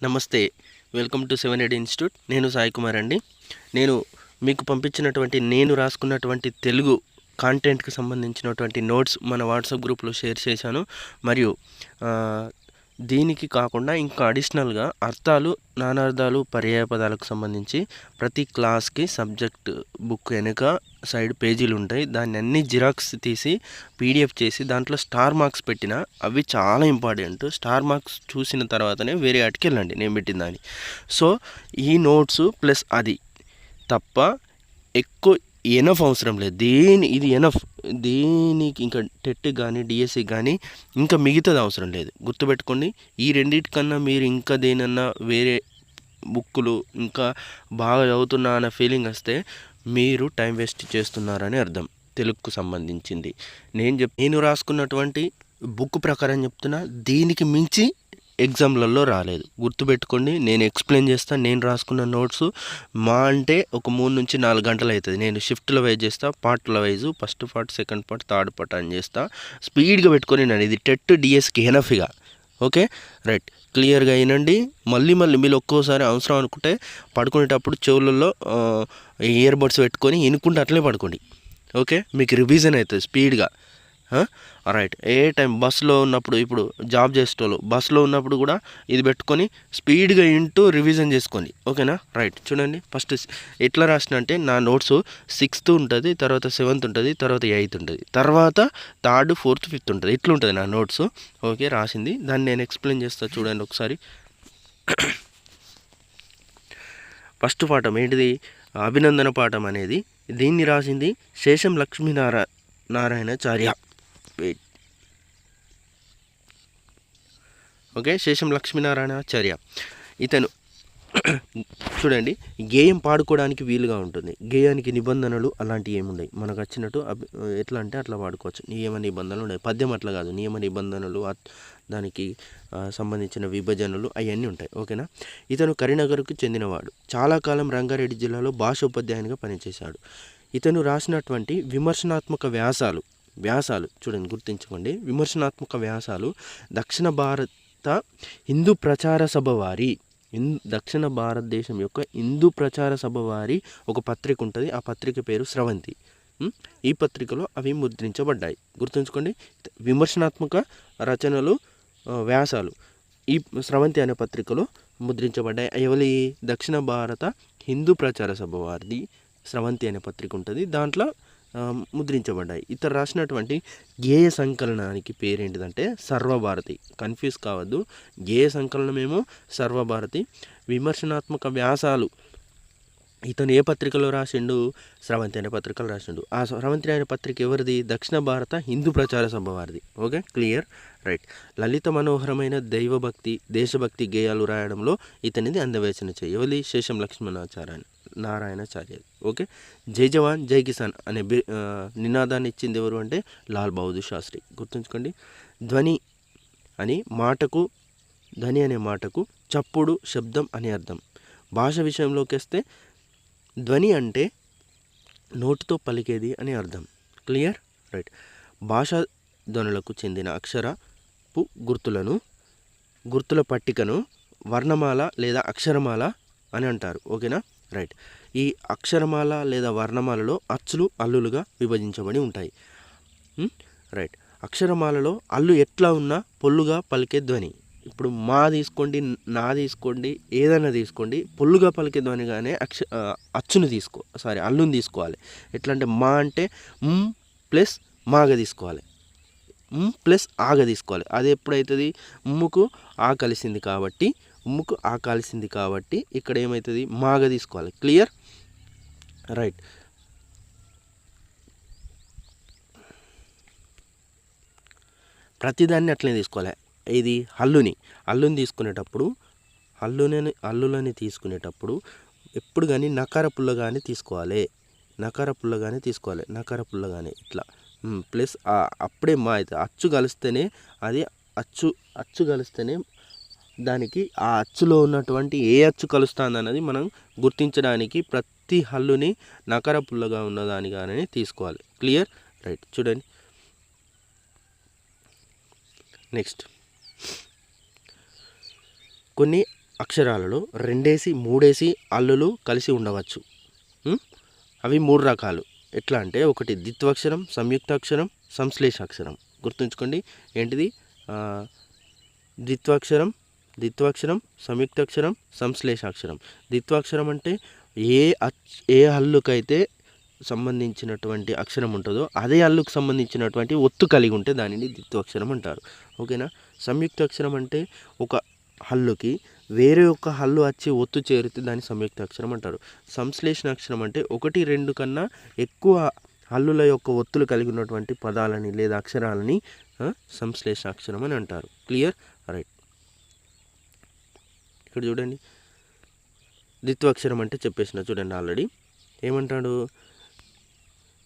నమస్తే, welcome to 7AD institute. నేను సాయి కుమార్ అండి. నేను మీకు పంపించినటువంటి నేను రాసుకున్నటువంటి తెలుగు కాంటెంట్కి సంబంధించినటువంటి నోట్స్ మన వాట్సాప్ గ్రూప్లో షేర్ చేశాను. మరియు దీనికి కాకుండా ఇంకా అడిషనల్గా అర్థాలు, నానార్థాలు, పర్యాయపదాలకు సంబంధించి ప్రతి క్లాస్కి సబ్జెక్ట్ బుక్ వెనుక సైడ్ పేజీలు ఉంటాయి. దాన్ని అన్ని జిరాక్స్ తీసి పీడిఎఫ్ చేసి దాంట్లో స్టార్ మార్క్స్ పెట్టిన అవి చాలా ఇంపార్టెంట్. స్టార్ మార్క్స్ చూసిన తర్వాతనే వేరే వాటికి వెళ్ళండి నేను పెట్టిన దాన్ని. సో ఈ నోట్స్ ప్లస్ అది తప్ప ఎక్కువ ఎనఫ్ అవసరం లేదు. ఇది ఎనఫ్. దేనికి ఇంకా టెట్కి కానీ డిఎస్సికి కానీ ఇంకా మిగతాది అవసరం లేదు. గుర్తుపెట్టుకోండి, ఈ రెండింటికన్నా మీరు ఇంకా దేనన్నా వేరే బుక్కులు ఇంకా బాగా చదువుతున్నా అన్న ఫీలింగ్ వస్తే మీరు టైం వేస్ట్ చేస్తున్నారని అర్థం. తెలుగుకు సంబంధించింది నేను రాసుకున్నటువంటి బుక్ ప్రకారం చెప్తున్నా. దీనికి మించి ఎగ్జామ్లలో రాలేదు. గుర్తుపెట్టుకోండి, నేను ఎక్స్ప్లెయిన్ చేస్తాను. నేను రాసుకున్న నోట్స్ మా అంటే ఒక 3 నుంచి 4 గంటలు అవుతుంది. నేను షిఫ్ట్లో వైజ్ చేస్తా, పార్ట్ల wise, first part, second part, third part అని చేస్తా. స్పీడ్గా పెట్టుకొని నేను ఇది టెట్ డిఎస్కి ఎనఫ్గా. Okay, right. క్లియర్గా వినండి. మళ్ళీ మీరు ఒక్కోసారి అవసరం అనుకుంటే పడుకునేటప్పుడు చెవులలో ఇయర్ బడ్స్ పెట్టుకొని వినుకుంటే అట్లే పడుకోండి. ఓకే, మీకు రివిజన్ అవుతుంది స్పీడ్గా. రైట్. ఏ టైం బస్సులో ఉన్నప్పుడు, ఇప్పుడు జాబ్ చేసేటోళ్ళు బస్సులో ఉన్నప్పుడు కూడా ఇది పెట్టుకొని స్పీడ్గా వింటూ రివిజన్ చేసుకోండి. ఓకేనా? రైట్. చూడండి, ఫస్ట్ ఎట్లా రాసిన అంటే నా నోట్స్ 6th ఉంటుంది, తర్వాత 7th ఉంటుంది, తర్వాత 8th ఉంటుంది, తర్వాత 3rd, 4th, 5th ఉంటుంది. ఇట్లుంటుంది నా నోట్స్. ఓకే, రాసింది. దాన్ని నేను ఎక్స్ప్లెయిన్ చేస్తాను చూడండి ఒకసారి. ఫస్ట్ పాఠం ఏంటిది? అభినందన పాఠం అనేది. దీన్ని రాసింది శేషం లక్ష్మీనారాయణాచార్య. ఓకే, శేషం లక్ష్మీనారాయణాచార్య. ఇతను చూడండి, గేయం పాడుకోవడానికి వీలుగా ఉంటుంది. గేయానికి నిబంధనలు అలాంటివి ఏముండవు. మనకు వచ్చినట్టు ఎట్లా అంటే అట్లా పాడుకోవచ్చు. నియమ నిబంధనలు ఉన్నాయి. పద్యం అట్లా కాదు. నియమ నిబంధనలు, దానికి సంబంధించిన విభజనలు అవన్నీ ఉంటాయి. ఓకేనా? ఇతను కరీంనగర్కు చెందినవాడు. చాలా కాలం రంగారెడ్డి జిల్లాలో భాష ఉపాధ్యాయునిగా పనిచేశాడు. ఇతను రాసినటువంటి విమర్శనాత్మక వ్యాసాలు చూడండి, గుర్తుంచుకోండి. విమర్శనాత్మక వ్యాసాలు దక్షిణ భారత హిందూ ప్రచార సభ వారి దక్షిణ భారతదేశం యొక్క హిందూ ప్రచార సభ వారి ఒక పత్రిక ఉంటుంది. ఆ పత్రిక పేరు స్రవంతి. ఈ పత్రికలో అవి ముద్రించబడ్డాయి. గుర్తుంచుకోండి, విమర్శనాత్మక రచనలు, వ్యాసాలు ఈ స్రవంతి అనే పత్రికలో ముద్రించబడ్డాయి. ఎవరి? దక్షిణ భారత హిందూ ప్రచార సభ వారిది స్రవంతి అనే పత్రిక ఉంటుంది. దాంట్లో ముద్రించబడ్డాయి. ఇతను రాసినటువంటి గేయ సంకలనానికి పేరేంటిదంటే సర్వభారతి. కన్ఫ్యూజ్ కావద్దు. గేయ సంకలనమేమో సర్వభారతి. విమర్శనాత్మక వ్యాసాలు ఇతను ఏ పత్రికలో రాసిండు? స్రవంతి అనే పత్రికలో రాసిండు. ఆ స్రవంతి అనే పత్రిక ఎవరిది? దక్షిణ భారత హిందూ ప్రచార సభ వారిది. Okay, clear, right. లలిత మనోహరమైన దైవభక్తి, దేశభక్తి గేయాలు రాయడంలో ఇతనిది అందవేసిన చేయి. ఎవరి? శేషం నారాయణాచార్య. ఓకే, జై జవాన్ జై కిసాన్ అనే నినాదాన్ని ఇచ్చింది ఎవరు అంటే లాల్ బహదూర్ శాస్త్రి. గుర్తుంచుకోండి. ధ్వని అనే మాటకు చప్పుడు, శబ్దం అని అర్థం. భాష విషయంలోకి వస్తే ధ్వని అంటే నోటితో పలికేది అని అర్థం. Clear, right. భాషా ధ్వనులకు చెందిన అక్షరపు గుర్తుల పట్టికను వర్ణమాల లేదా అక్షరమాల అని అంటారు. ఓకేనా? రైట్. ఈ అక్షరమాల లేదా వర్ణమాలలో అచ్చులు, అల్లులుగా విభజించబడి ఉంటాయి. రైట్. అక్షరమాలలో అల్లు ఎట్లా ఉన్నా పొల్లుగా పలికే ధ్వని. ఇప్పుడు మా తీసుకోండి, నా తీసుకోండి, ఏదైనా తీసుకోండి, పొల్లుగా పలికే ధ్వనిగానే అల్లుని తీసుకోవాలి. ఎట్లా అంటే మా అంటే ప్లస్ మాగా తీసుకోవాలి, ప్లస్ ఆగా తీసుకోవాలి. అది ఎప్పుడైతుంది? ఉమ్ముకు ఆ కలిసింది కాబట్టి ఇక్కడ ఏమవుతుంది? మాగా తీసుకోవాలి. Clear, right. ప్రతిదాన్ని అట్లనే తీసుకోవాలి. ఇది అల్లుని తీసుకునేటప్పుడు ఎప్పుడు కానీ నకార పుల్లగానే తీసుకోవాలి. ఇట్లా ప్లస్ అప్పుడే మా అవుతుంది. అచ్చు కలిస్తేనే అది అచ్చు కలిస్తేనే దానికి ఆ అచ్చులో ఉన్నటువంటి ఏ అచ్చు కలుస్తుంది అన్నది మనం గుర్తించడానికి ప్రతి హల్లుని నకార పుల్లగా ఉన్నదానిగానే తీసుకోవాలి. Clear, right. చూడండి, నెక్స్ట్ కొన్ని అక్షరాలలో 2 3 హల్లులు కలిసి ఉండవచ్చు. అవి 3 రకాలు. ఎట్లా అంటే ఒకటి ద్విత్వాక్షరం, సంయుక్తాక్షరం, సంశ్లేషాక్షరం. గుర్తుంచుకోండి ఏంటిది, ద్విత్వాక్షరం, సంయుక్తాక్షరం, సంశ్లేషాక్షరం. ద్విత్వాక్షరం అంటే ఏ హల్లుకైతే సంబంధించినటువంటి అక్షరం ఉంటుందో అదే హల్లుకు సంబంధించినటువంటి ఒత్తు కలిగి ఉంటే దానిని ద్విత్వాక్షరం అంటారు. ఓకేనా. సంయుక్తాక్షరం అంటే ఒక హల్లుకి వేరే ఒక హల్లు వచ్చి ఒత్తు చేరితే దాన్ని సంయుక్తాక్షరం అంటారు. సంశ్లేషణాక్షరం అంటే 1 2 కన్నా ఎక్కువ హల్లుల యొక్క ఒత్తులు కలిగి ఉన్నటువంటి పదాలని లేదా అక్షరాలని సంశ్లేషాక్షరం అని అంటారు. Clear, right. ఇక్కడ చూడండి, ద్విత్వాక్షరం అంటే చెప్పేసిన చూడండి ఆల్రెడీ. ఏమంటాడు,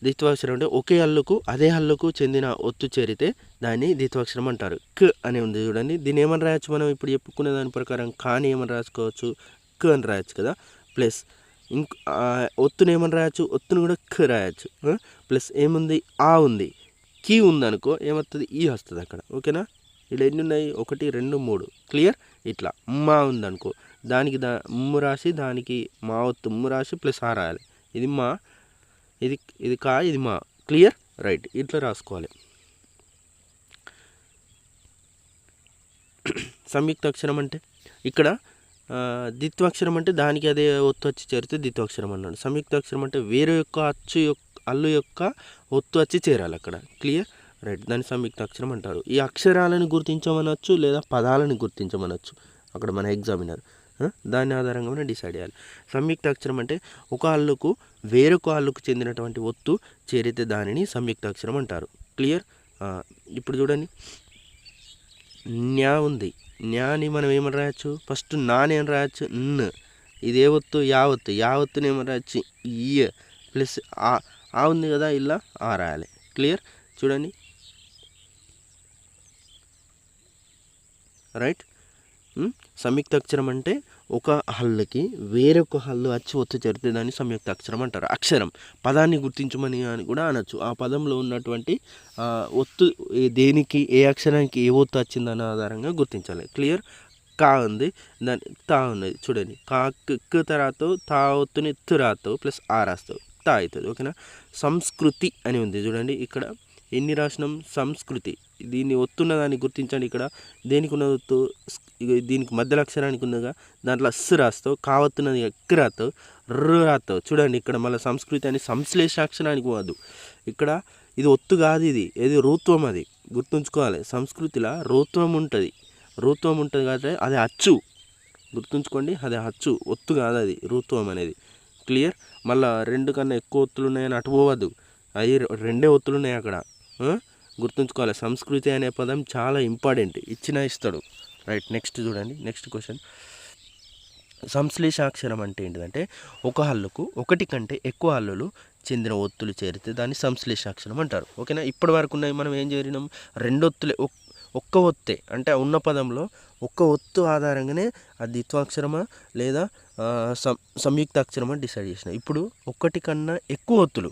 ద్విత్వాక్షరం అంటే ఒకే హల్లుకు అదే హల్లుకు చెందిన ఒత్తు చేరితే దాన్ని ద్విత్వాక్షరం అంటారు. క్ అని ఉంది చూడండి, దీన్ని ఏమని రాయొచ్చు మనం ఇప్పుడు చెప్పుకునే దాని ప్రకారం కానీ ఏమని రాసుకోవచ్చు, క్ అని రాయొచ్చు కదా. ప్లస్ ఒత్తుని ఏమని రాయొచ్చు, ఒత్తుని కూడా క్ రాయొచ్చు. ప్లస్ ఏముంది, ఆ ఉంది, కీ ఉందనుకో ఏమవుతుంది, ఈ వస్తుంది అక్కడ. ఓకేనా. ఇలా ఎన్ని ఉన్నాయి, 1 2 3. క్లియర్. ఇట్లా మా ఉందనుకో దానికి ఉమ్ము రాసి దానికి మా ఒత్తు ఉమ్ము రాసి ప్లస్ ఆ రాయాలి. ఇది మా, ఇది కా, ఇది మా. Clear, right. ఇట్లా రాసుకోవాలి. సంయుక్తాక్షరం అంటే ఇక్కడ ద్విత్వాక్షరం అంటే దానికి అదే ఒత్తు వచ్చి చేరితే ద్విత్వాక్షరం అన్నాడు. సంయుక్తాక్షరం అంటే వేరే యొక్క హల్లు యొక్క ఒత్తు వచ్చి చేరాలి అక్కడ. Clear, right. దాన్ని సంయుక్తాక్షరం అంటారు. ఈ అక్షరాలను గుర్తించమనొచ్చు లేదా పదాలను గుర్తించమనొచ్చు అక్కడ మన ఎగ్జామినర్. దాని ఆధారంగా మనం డిసైడ్ చేయాలి. సంయుక్తాక్షరం అంటే ఒక హల్లుకు వేరొక హల్లుకు చెందినటువంటి ఒత్తు చేరితే దానిని సంయుక్తాక్షరం అంటారు. క్లియర్. ఇప్పుడు చూడండి, న్యా ఉంది. న్యాని మనం ఏమని రాయొచ్చు, ఫస్ట్ నాని అని రాయొచ్చు, న్. ఇదే ఒత్తు, యా ఒత్తుని ఏమని రాయొచ్చు, ఈ ప్లస్ ఆ ఉంది కదా, ఇలా ఆ రాయాలి. క్లియర్. చూడండి, రైట్. సంయుక్తాక్షరం అంటే ఒక హల్లుకి వేరొక హల్లు వచ్చి ఒత్తు చేరితే దాన్ని సంయుక్తాక్షరం అంటారు. అక్షరం పదాన్ని గుర్తించమని అని కూడా అనొచ్చు. ఆ పదంలో ఉన్నటువంటి ఒత్తు దేనికి, ఏ అక్షరానికి ఏ ఒత్తు వచ్చిందన్న ఆధారంగా గుర్తించాలి. క్లియర్. కా ఉంది, దాని తా ఉన్నది చూడండి, కా క్ తర్వాత తా ఒత్తుని తు రాస్తావు ప్లస్ ఆ రాస్తావు, తా అవుతుంది. ఓకేనా. సంస్కృతి అని ఉంది చూడండి, ఇక్కడ ఎన్ని రాసినాం, సంస్కృతి. దీన్ని ఒత్తున్న దాన్ని గుర్తించండి. ఇక్కడ దేనికి ఉన్న ఒత్తు, దీనికి మధ్యలో అక్షరానికి ఉన్నదిగా, దాంట్లో స్ రాస్తావు, కావత్తున్నది ఎక్కి రాస్తావు, రాస్తావు. చూడండి ఇక్కడ మళ్ళీ సంస్కృతి అని సంశ్లేషాక్షరానికి పోవద్దు. ఇక్కడ ఇది ఒత్తు కాదు, ఇది రూత్వం. అది గుర్తుంచుకోవాలి. సంస్కృతిలో రూత్వం ఉంటుంది కాబట్టి అది అచ్చు. గుర్తుంచుకోండి, అది అచ్చు, ఒత్తు కాదు, అది రూత్వం అనేది. క్లియర్. మళ్ళీ 2 కన్నా ఎక్కువ ఒత్తులు ఉన్నాయని అటు పోవద్దు, అవి 2 ఒత్తులు ఉన్నాయి అక్కడ. గుర్తుంచుకోవాలి. సంస్కృతి అనే పదం చాలా ఇంపార్టెంట్, ఇస్తాడు. రైట్. నెక్స్ట్ చూడండి, నెక్స్ట్ క్వశ్చన్. సంశ్లేషాక్షరం అంటే ఏంటిదంటే ఒక హల్లుకు 1 కంటే ఎక్కువ హల్లులు చెందిన ఒత్తులు చేరితే దాన్ని సంశ్లేషాక్షరం అంటారు. ఓకేనా. ఇప్పటి వరకు ఉన్నాయి మనం ఏం చేరినాం, 2 ఒత్తులే, ఒక్క ఒత్తే అంటే ఉన్న పదంలో ఒక్క ఒత్తు ఆధారంగానే అది ద్విత్వాక్షరమా లేదా సంయుక్తాక్షరమా డిసైడ్ చేసిన. ఇప్పుడు 1 కన్నా ఎక్కువ ఒత్తులు,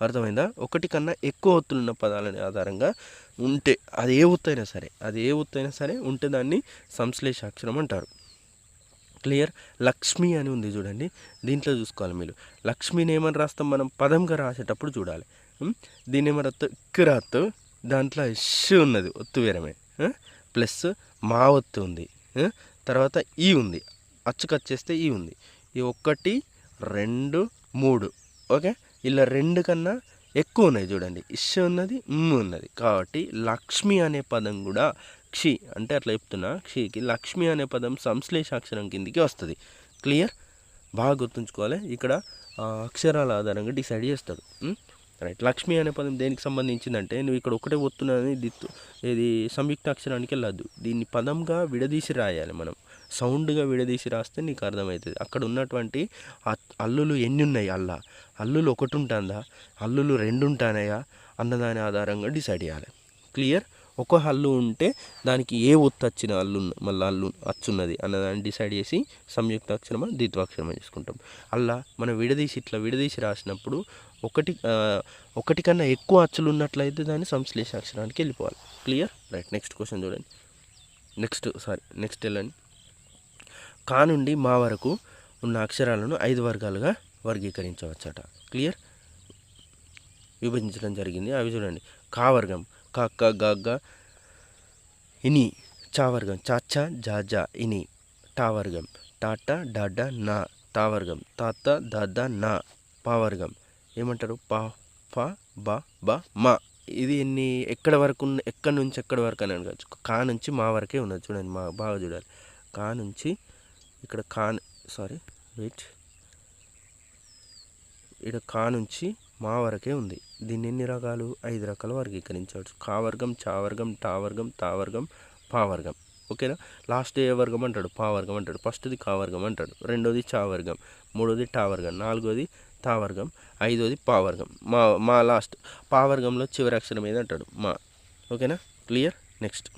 అర్థమైందా, 1 కన్నా ఎక్కువ ఒత్తులు ఉన్న పదాలని ఆధారంగా ఉంటే అది ఏ ఒత్తు అయినా సరే ఉంటే దాన్ని సంశ్లేషాక్షరం అంటారు. క్లియర్. లక్ష్మి అని ఉంది చూడండి, దీంట్లో చూసుకోవాలి మీరు. లక్ష్మిని ఏమని రాస్తాం మనం, పదంగా రాసేటప్పుడు చూడాలి. దీన్ని ఏమని రాస్తాం, ఇక్కు రాస్తాం, దాంట్లో ష్ ఉన్నది ఒత్తు వేరమే, ప్లస్ మా ఒత్తు ఉంది, తర్వాత ఈ ఉంది, అచ్చుకచ్చేస్తే ఈ ఉంది. ఈ 1 2 3. ఓకే. ఇలా 2 కన్నా ఎక్కువ ఉన్నాయి చూడండి, ఇష్ ఉన్నది, ఉన్నది. కాబట్టి లక్ష్మి అనే పదం కూడా క్షి అంటే అట్లా చెప్తున్నా, క్షికి లక్ష్మి అనే పదం సంశ్లేషాక్షరం కిందికి వస్తుంది. క్లియర్. బాగా గుర్తుంచుకోవాలి. ఇక్కడ అక్షరాల ఆధారంగా డిసైడ్ చేస్తాడు. రైట్. లక్ష్మి అనే పదం దేనికి సంబంధించిందంటే నువ్వు ఇక్కడ ఒకటే ఒత్తునని ఇది సంయుక్తాక్షరానికి వెళ్ళద్దు, దీన్ని పదంగా విడదీసి రాయాలి మనం. సౌండ్గా విడదీసి రాస్తే నీకు అర్థమవుతుంది. అక్కడ ఉన్నటువంటి హల్లులు ఎన్ని ఉన్నాయి, హల్లులు 1 ఉంటుందా, హల్లులు 2 ఉంటానయా అన్నదాని ఆధారంగా డిసైడ్ చేయాలి. క్లియర్. ఒక హల్లు ఉంటే దానికి ఏ ఒత్తు వచ్చిన మళ్ళీ హల్లు అచ్చున్నది అన్నదాన్ని డిసైడ్ చేసి సంయుక్తాక్షరమా ద్విత్వాక్షరమా చేసుకుంటాం. అలా మనం ఇట్లా విడదీసి రాసినప్పుడు 1 కన్నా ఎక్కువ అచ్చులు ఉన్నట్లయితే దాన్ని సంశ్లేషాక్షరానికి వెళ్ళిపోవాలి. క్లియర్. రైట్. నెక్స్ట్ క్వశ్చన్ చూడండి. నెక్స్ట్ వెళ్ళండి. కా నుండి మా వరకు ఉన్న అక్షరాలను 5 వర్గాలుగా వర్గీకరించవచ్చట. క్లియర్? విభజించడం జరిగింది. అవి చూడండి. కా వర్గం క క గ గ ఇని. చా వర్గం చ ఛ జ జ ఇని. టా వర్గం టా ట డ డ నా. తా వర్గం తా త ద ద నా. పా వర్గం ఏమంటారు? పా ఫ బ బ మా. ఇది ఎక్కడ వరకు ఎక్కడి నుంచి ఎక్కడి వరకు అని అనుకోవచ్చు. కా నుంచి మా వరకే ఉన్నది. చూడండి, మా బాగా చూడాలి. కా నుంచి ఇక్కడ ఇక్కడ కా నుంచి మా వరకే ఉంది. దీన్ని ఎన్ని రకాలు? 5 రకాలు వర్గీకరించవచ్చు. కా వర్గం, చా వర్గం, టా వర్గం, తా వర్గం, పా వర్గం. ఓకేనా? లాస్ట్ ఏ వర్గం అంటాడు? పా వర్గం అంటాడు. ఫస్ట్ది కా వర్గం అంటాడు. రెండోది చా వర్గం, మూడోది టా వర్గం, నాలుగోది తా వర్గం, ఐదోది పా వర్గం. మా లాస్ట్ పా వర్గంలో చివరి అక్షరం ఏది అంటాడు? మా. ఓకేనా? క్లియర్? నెక్స్ట్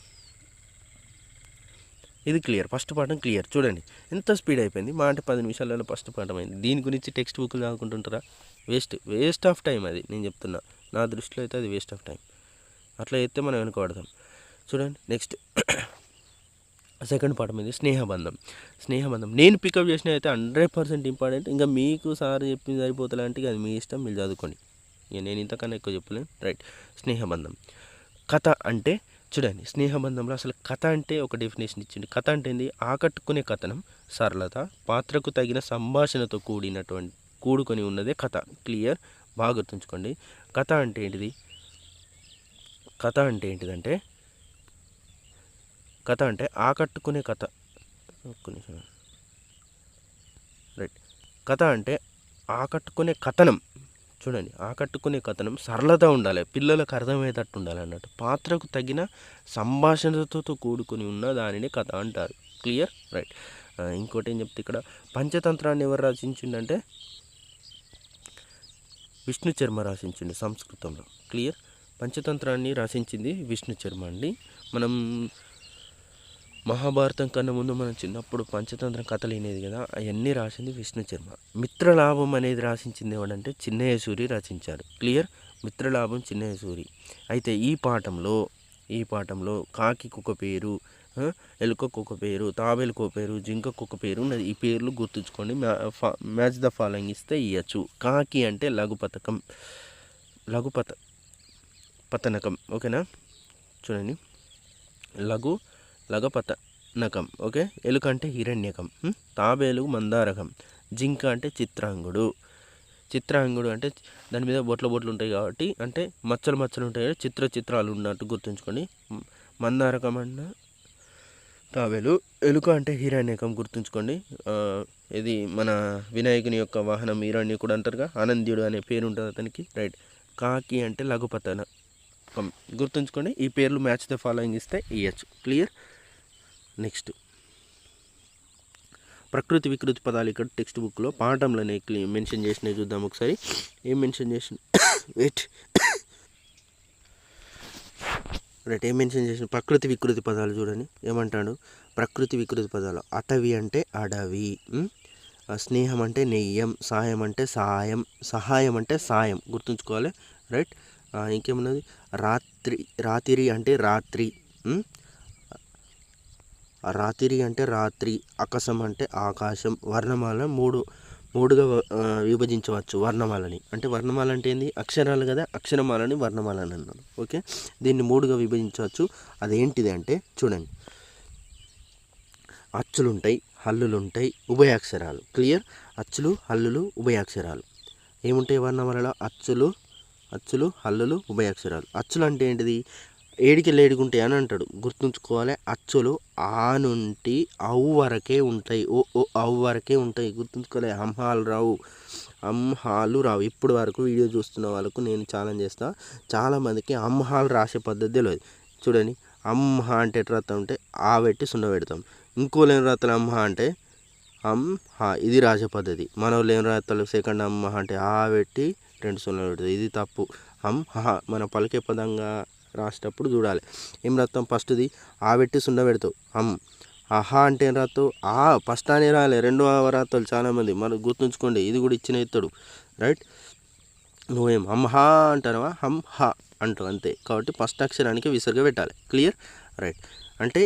ఇది క్లియర్. ఫస్ట్ పాఠం క్లియర్. చూడండి ఎంత స్పీడ్ అయిపోయింది. మా అంటే 10 నిమిషాలలో ఫస్ట్ పాఠం అయింది. దీని గురించి టెక్స్ట్ బుక్లు చదువుకుంటుంటారా? Waste of time. అది నేను చెప్తున్నా, నా దృష్టిలో అయితే అది వేస్ట్ ఆఫ్ టైం. అట్లా చేస్తే మనం వెనుకబడతాం. చూడండి నెక్స్ట్ సెకండ్ పాఠం ఇది స్నేహబంధం. నేను పికప్ చేసిన అయితే 100% ఇంపార్టెంట్. ఇంకా మీకు సార్ చెప్పింది సరిపోతలాంటి అది మీ ఇష్టం, మీరు చదువుకోండి. ఇక నేను ఇంతకన్నా ఎక్కువ చెప్పలేను. రైట్. స్నేహబంధం. కథ అంటే చూడండి, స్నేహబంధంలో అసలు కథ అంటే ఒక డెఫినేషన్ ఇచ్చింది. కథ అంటే ఏంది? ఆకట్టుకునే కథనం, సరళత, పాత్రకు తగిన సంభాషణతో కూడుకొని ఉన్నదే కథ. క్లియర్? బాగా గుర్తుంచుకోండి. కథ అంటే ఏంటిది? కథ అంటే ఏంటిదంటే కథ అంటే ఆకట్టుకునే కథ. రైట్. కథ అంటే ఆకట్టుకునే కథనం. చూడండి, ఆకట్టుకునే కథనం సరళత ఉండాలి, పిల్లలకు అర్థమయ్యేటట్టు ఉండాలి అన్నట్టు. పాత్రకు తగిన సంభాషణతో కూడుకుని ఉన్న దానిని కథ అంటారు. క్లియర్? రైట్. ఇంకోటి ఏం చెప్తే ఇక్కడ పంచతంత్రాన్ని ఎవరు రచించిండంటే విష్ణు శర్మ రచించిండు సంస్కృతంలో. క్లియర్? పంచతంత్రాన్ని రచించింది విష్ణు శర్మ అండి. మనం మహాభారతం కన్నా ముందు మనం చిన్నప్పుడు పంచతంత్రం కథలు వినేది కదా, అవన్నీ రాసింది విష్ణు శర్మ. మిత్రలాభం అనేది రాసించింది ఎవడంటే చిన్నయ్య సూరి రచించారు. క్లియర్? మిత్రలాభం చిన్నయ్య సూరి. అయితే ఈ పాఠంలో కాకికి ఒక పేరు, ఎలుకకు ఒక పేరు, తాబేలుకు ఒక పేరు, జింకకు ఒక పేరు ఉన్నది. ఈ పేర్లు గుర్తుంచుకోండి. మ్యాచ్ ద ఫాలోయింగ్ ఇస్తే ఇవ్వచ్చు. కాకి అంటే పతనకం. ఓకేనా? చూడండి, లఘుపతనకం. ఓకే. ఎలుక అంటే హిరణ్యకం. తాబేలు మందారకం. జింక అంటే చిత్రాంగుడు అంటే దాని మీద బొట్లు ఉంటాయి కాబట్టి, అంటే మచ్చలు ఉంటాయి కాబట్టి చిత్రాలు ఉన్నట్టు గుర్తుంచుకోండి. మందారకం అన్న తాబేలు. ఎలుక అంటే హిరణ్యకం గుర్తుంచుకోండి. ఇది మన వినాయకుని యొక్క వాహనం హిరణ్యకుడు అంటారుగా, ఆనంద్యుడు అనే పేరు ఉంటుంది అతనికి. రైట్. కాకి అంటే లఘుపతనకం గుర్తుంచుకోండి. ఈ పేర్లు మ్యాచ్ ద ఫాలోయింగ్ ఇస్తే ఇవ్వచ్చు. క్లియర్? నెక్స్ట్ ప్రకృతి వికృతి పదాలు ఇక్కడ టెక్స్ట్ బుక్లో పాఠంలోనే మెన్షన్ చేసినవి చూద్దాం ఒకసారి. ఏం మెన్షన్ చేసిన ప్రకృతి వికృతి పదాలు చూడండి. ఏమంటాడు? ప్రకృతి వికృతి పదాలు. అటవి అంటే అడవి, స్నేహం అంటే నెయ్యం, సాయం అంటే సాయం, సహాయం అంటే సాయం గుర్తుంచుకోవాలి. రైట్. ఇంకేమున్నది? రాత్రి అంటే రాత్రి, రాత్రి అంటే రాత్రి, ఆకాశం అంటే ఆకాశం. వర్ణమాల మూడుగా విభజించవచ్చు వర్ణమాలని. అంటే వర్ణమాల అంటే ఏంది? అక్షరాలు కదా, అక్షరమాలని వర్ణమాల అని అన్నాడు. ఓకే. దీన్ని 3గా విభజించవచ్చు. అదేంటిది అంటే చూడండి, అచ్చులుంటాయి, హల్లులుంటాయి, ఉభయాక్షరాలు. క్లియర్? అచ్చులు, హల్లులు, ఉభయాక్షరాలు. ఏముంటాయి వర్ణమాలలో? అచ్చులు, హల్లులు, ఉభయాక్షరాలు. అచ్చులు అంటే ఏంటిది? ఏడికి లేడుకుంటాయి అని అంటాడు. గుర్తుంచుకోవాలి. అచ్చులు ఆ నుండి అవు వరకే ఉంటాయి. అవు వరకే ఉంటాయి. గుర్తుంచుకోవాలి. అంహాలు రావు. ఇప్పుడు వరకు వీడియో చూస్తున్న వాళ్ళకు నేను ఛాలెంజ్ చేస్తా, చాలామందికి అంహాలు రాసే పద్ధతి తెలియదు. చూడండి, అంహ అంటే ఎట్లా రాస్తా ఉంటే ఆ పెట్టి సున్న పెడతాం. ఇంకోళ్ళు ఏం రాస్తారు? అంహ అంటే ఇది రాసే పద్ధతి. మనోళ్ళు ఏం రాస్తారు? సెకండ్ అంహ అంటే ఆ పెట్టి 2 సున్నలు పెడతారు. ఇది తప్పు. మన పలికే పదంగా రాసేటప్పుడు చూడాలి. ఏం రాస్తాం? ఫస్ట్ది ఆ పెట్టి సున్న పెడతావు. అహా అంటే ఏం రాస్తావు? ఫస్ట్ అనే రాలే, 2వ రాస్తావు చాలామంది. మనం గుర్తుంచుకోండి, ఇది కూడా ఇచ్చిన ఎత్తాడు. రైట్. నువ్వేం హా అంటావా? హా అంటావు అంతే. కాబట్టి ఫస్ట్ అక్షరానికి విసర్గ పెట్టాలి. క్లియర్? రైట్. అంటే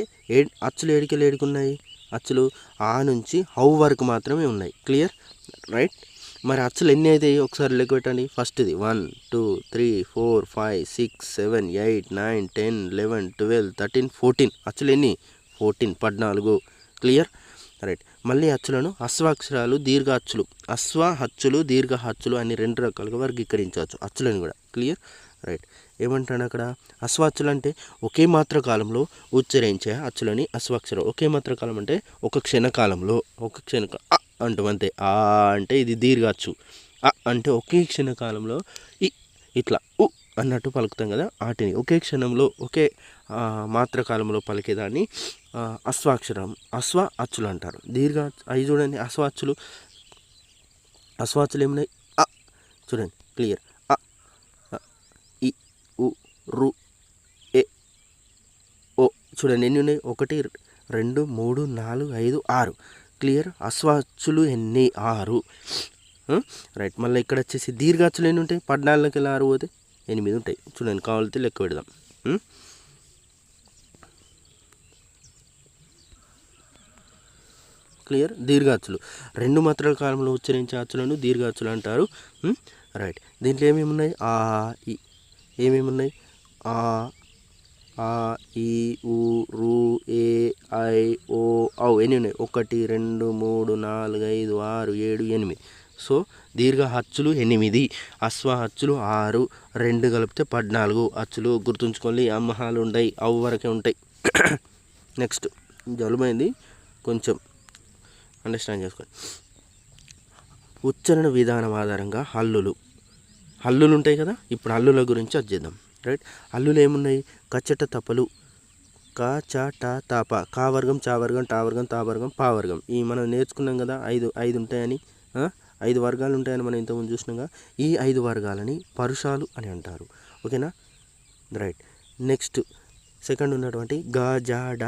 అచ్చులు ఏడికెళ్ళి ఏడుకున్నాయి? అచ్చులు ఆ నుంచి హౌ వరకు మాత్రమే ఉన్నాయి. Clear right. మరి అచ్చులు ఎన్ని అవుతాయి ఒకసారి లెక్క పెట్టండి. ఫస్ట్ది 1 2 3 4 5 6 7 8 9 10 11 12 13 14 అచ్చులు ఎన్ని 14 14. Clear right. మళ్ళీ అచ్చులను అశ్వాక్షరాలు దీర్ఘ అచ్చులు అశ్వ హచ్చులు దీర్ఘ హచ్చులు అని 2 రకాలుగా వర్గీకరించవచ్చు అచ్చులను కూడా. Clear right. ఏమంటాడు అక్కడ అశ్వాక్షులు అంటే ఒకే మాత్ర కాలంలో ఉచ్చరించే అచ్చులని అశ్వాక్షరం. ఒకే మాత్ర కాలం అంటే ఒక క్షణకాలంలో అంటాం అంతే. ఆ అంటే ఇది దీర్ఘ అచ్చు. అంటే ఒకే క్షణకాలంలో ఇట్లా అన్నట్టు పలుకుతాం కదా, వాటిని ఒకే క్షణంలో ఒకే మాత్రకాలంలో పలికేదాన్ని అశ్వాక్షరం అశ్వ అచ్చులు అంటారు. దీర్ఘ అవి చూడండి అశ్వాక్షులు ఏమున్నాయి చూడండి క్లియర్. ఇ ఉ రు ఏ ఓ చూడండి ఎన్ని ఉన్నాయి 1 2 3 4 5 6. క్లియర్. అశ్వాక్షులు ఎన్ని 6. రైట్. మళ్ళీ ఇక్కడ వచ్చేసి దీర్ఘాక్షులు ఎన్ని ఉంటాయి 14కి 6 పోతే 8 ఉంటాయి. చూడండి కావాలితే లెక్క పెడదాం. క్లియర్. దీర్ఘాక్షులు 2 మాత్రల కాలంలో ఉచ్చరించే అచ్చులను దీర్ఘాక్షులు అంటారు. రైట్. దీంట్లో ఏమేమి ఉన్నాయి ఏమేమి ఉన్నాయి ఆ ఈ ఊ రు ఏ ఐ ఓ ఔ ఎన్ని ఉన్నాయి 1 2 3 4 5 6 7 8. సో దీర్ఘ హచ్చులు 8, అశ్వ హచ్చులు 6, 2 కలిపితే 14 అచ్చులు. గుర్తుంచుకోండి అమ్మహాలు ఉంటాయి అవు వరకే ఉంటాయి. నెక్స్ట్ జలుబైంది కొంచెం అండర్స్టాండ్ చేసుకోండి. ఉచ్చారణ విధానం ఆధారంగా హల్లులు ఉంటాయి కదా. ఇప్పుడు హల్లుల గురించి చేద్దాం. రైట్. హల్లులు ఏమున్నాయి కచ్చట తపలు క చ ట తాప కా వర్గం చా వర్గం టా వర్గం తా వర్గం పా వర్గం. ఈ మనం నేర్చుకున్నాం కదా 5 ఉంటాయని, 5 వర్గాలు ఉంటాయని మనం ఇంతకుముందు చూసినాగా. ఈ 5 వర్గాలని పరుషాలు అని అంటారు. ఓకేనా రైట్. నెక్స్ట్ సెకండ్ ఉన్నటువంటి గ జ డ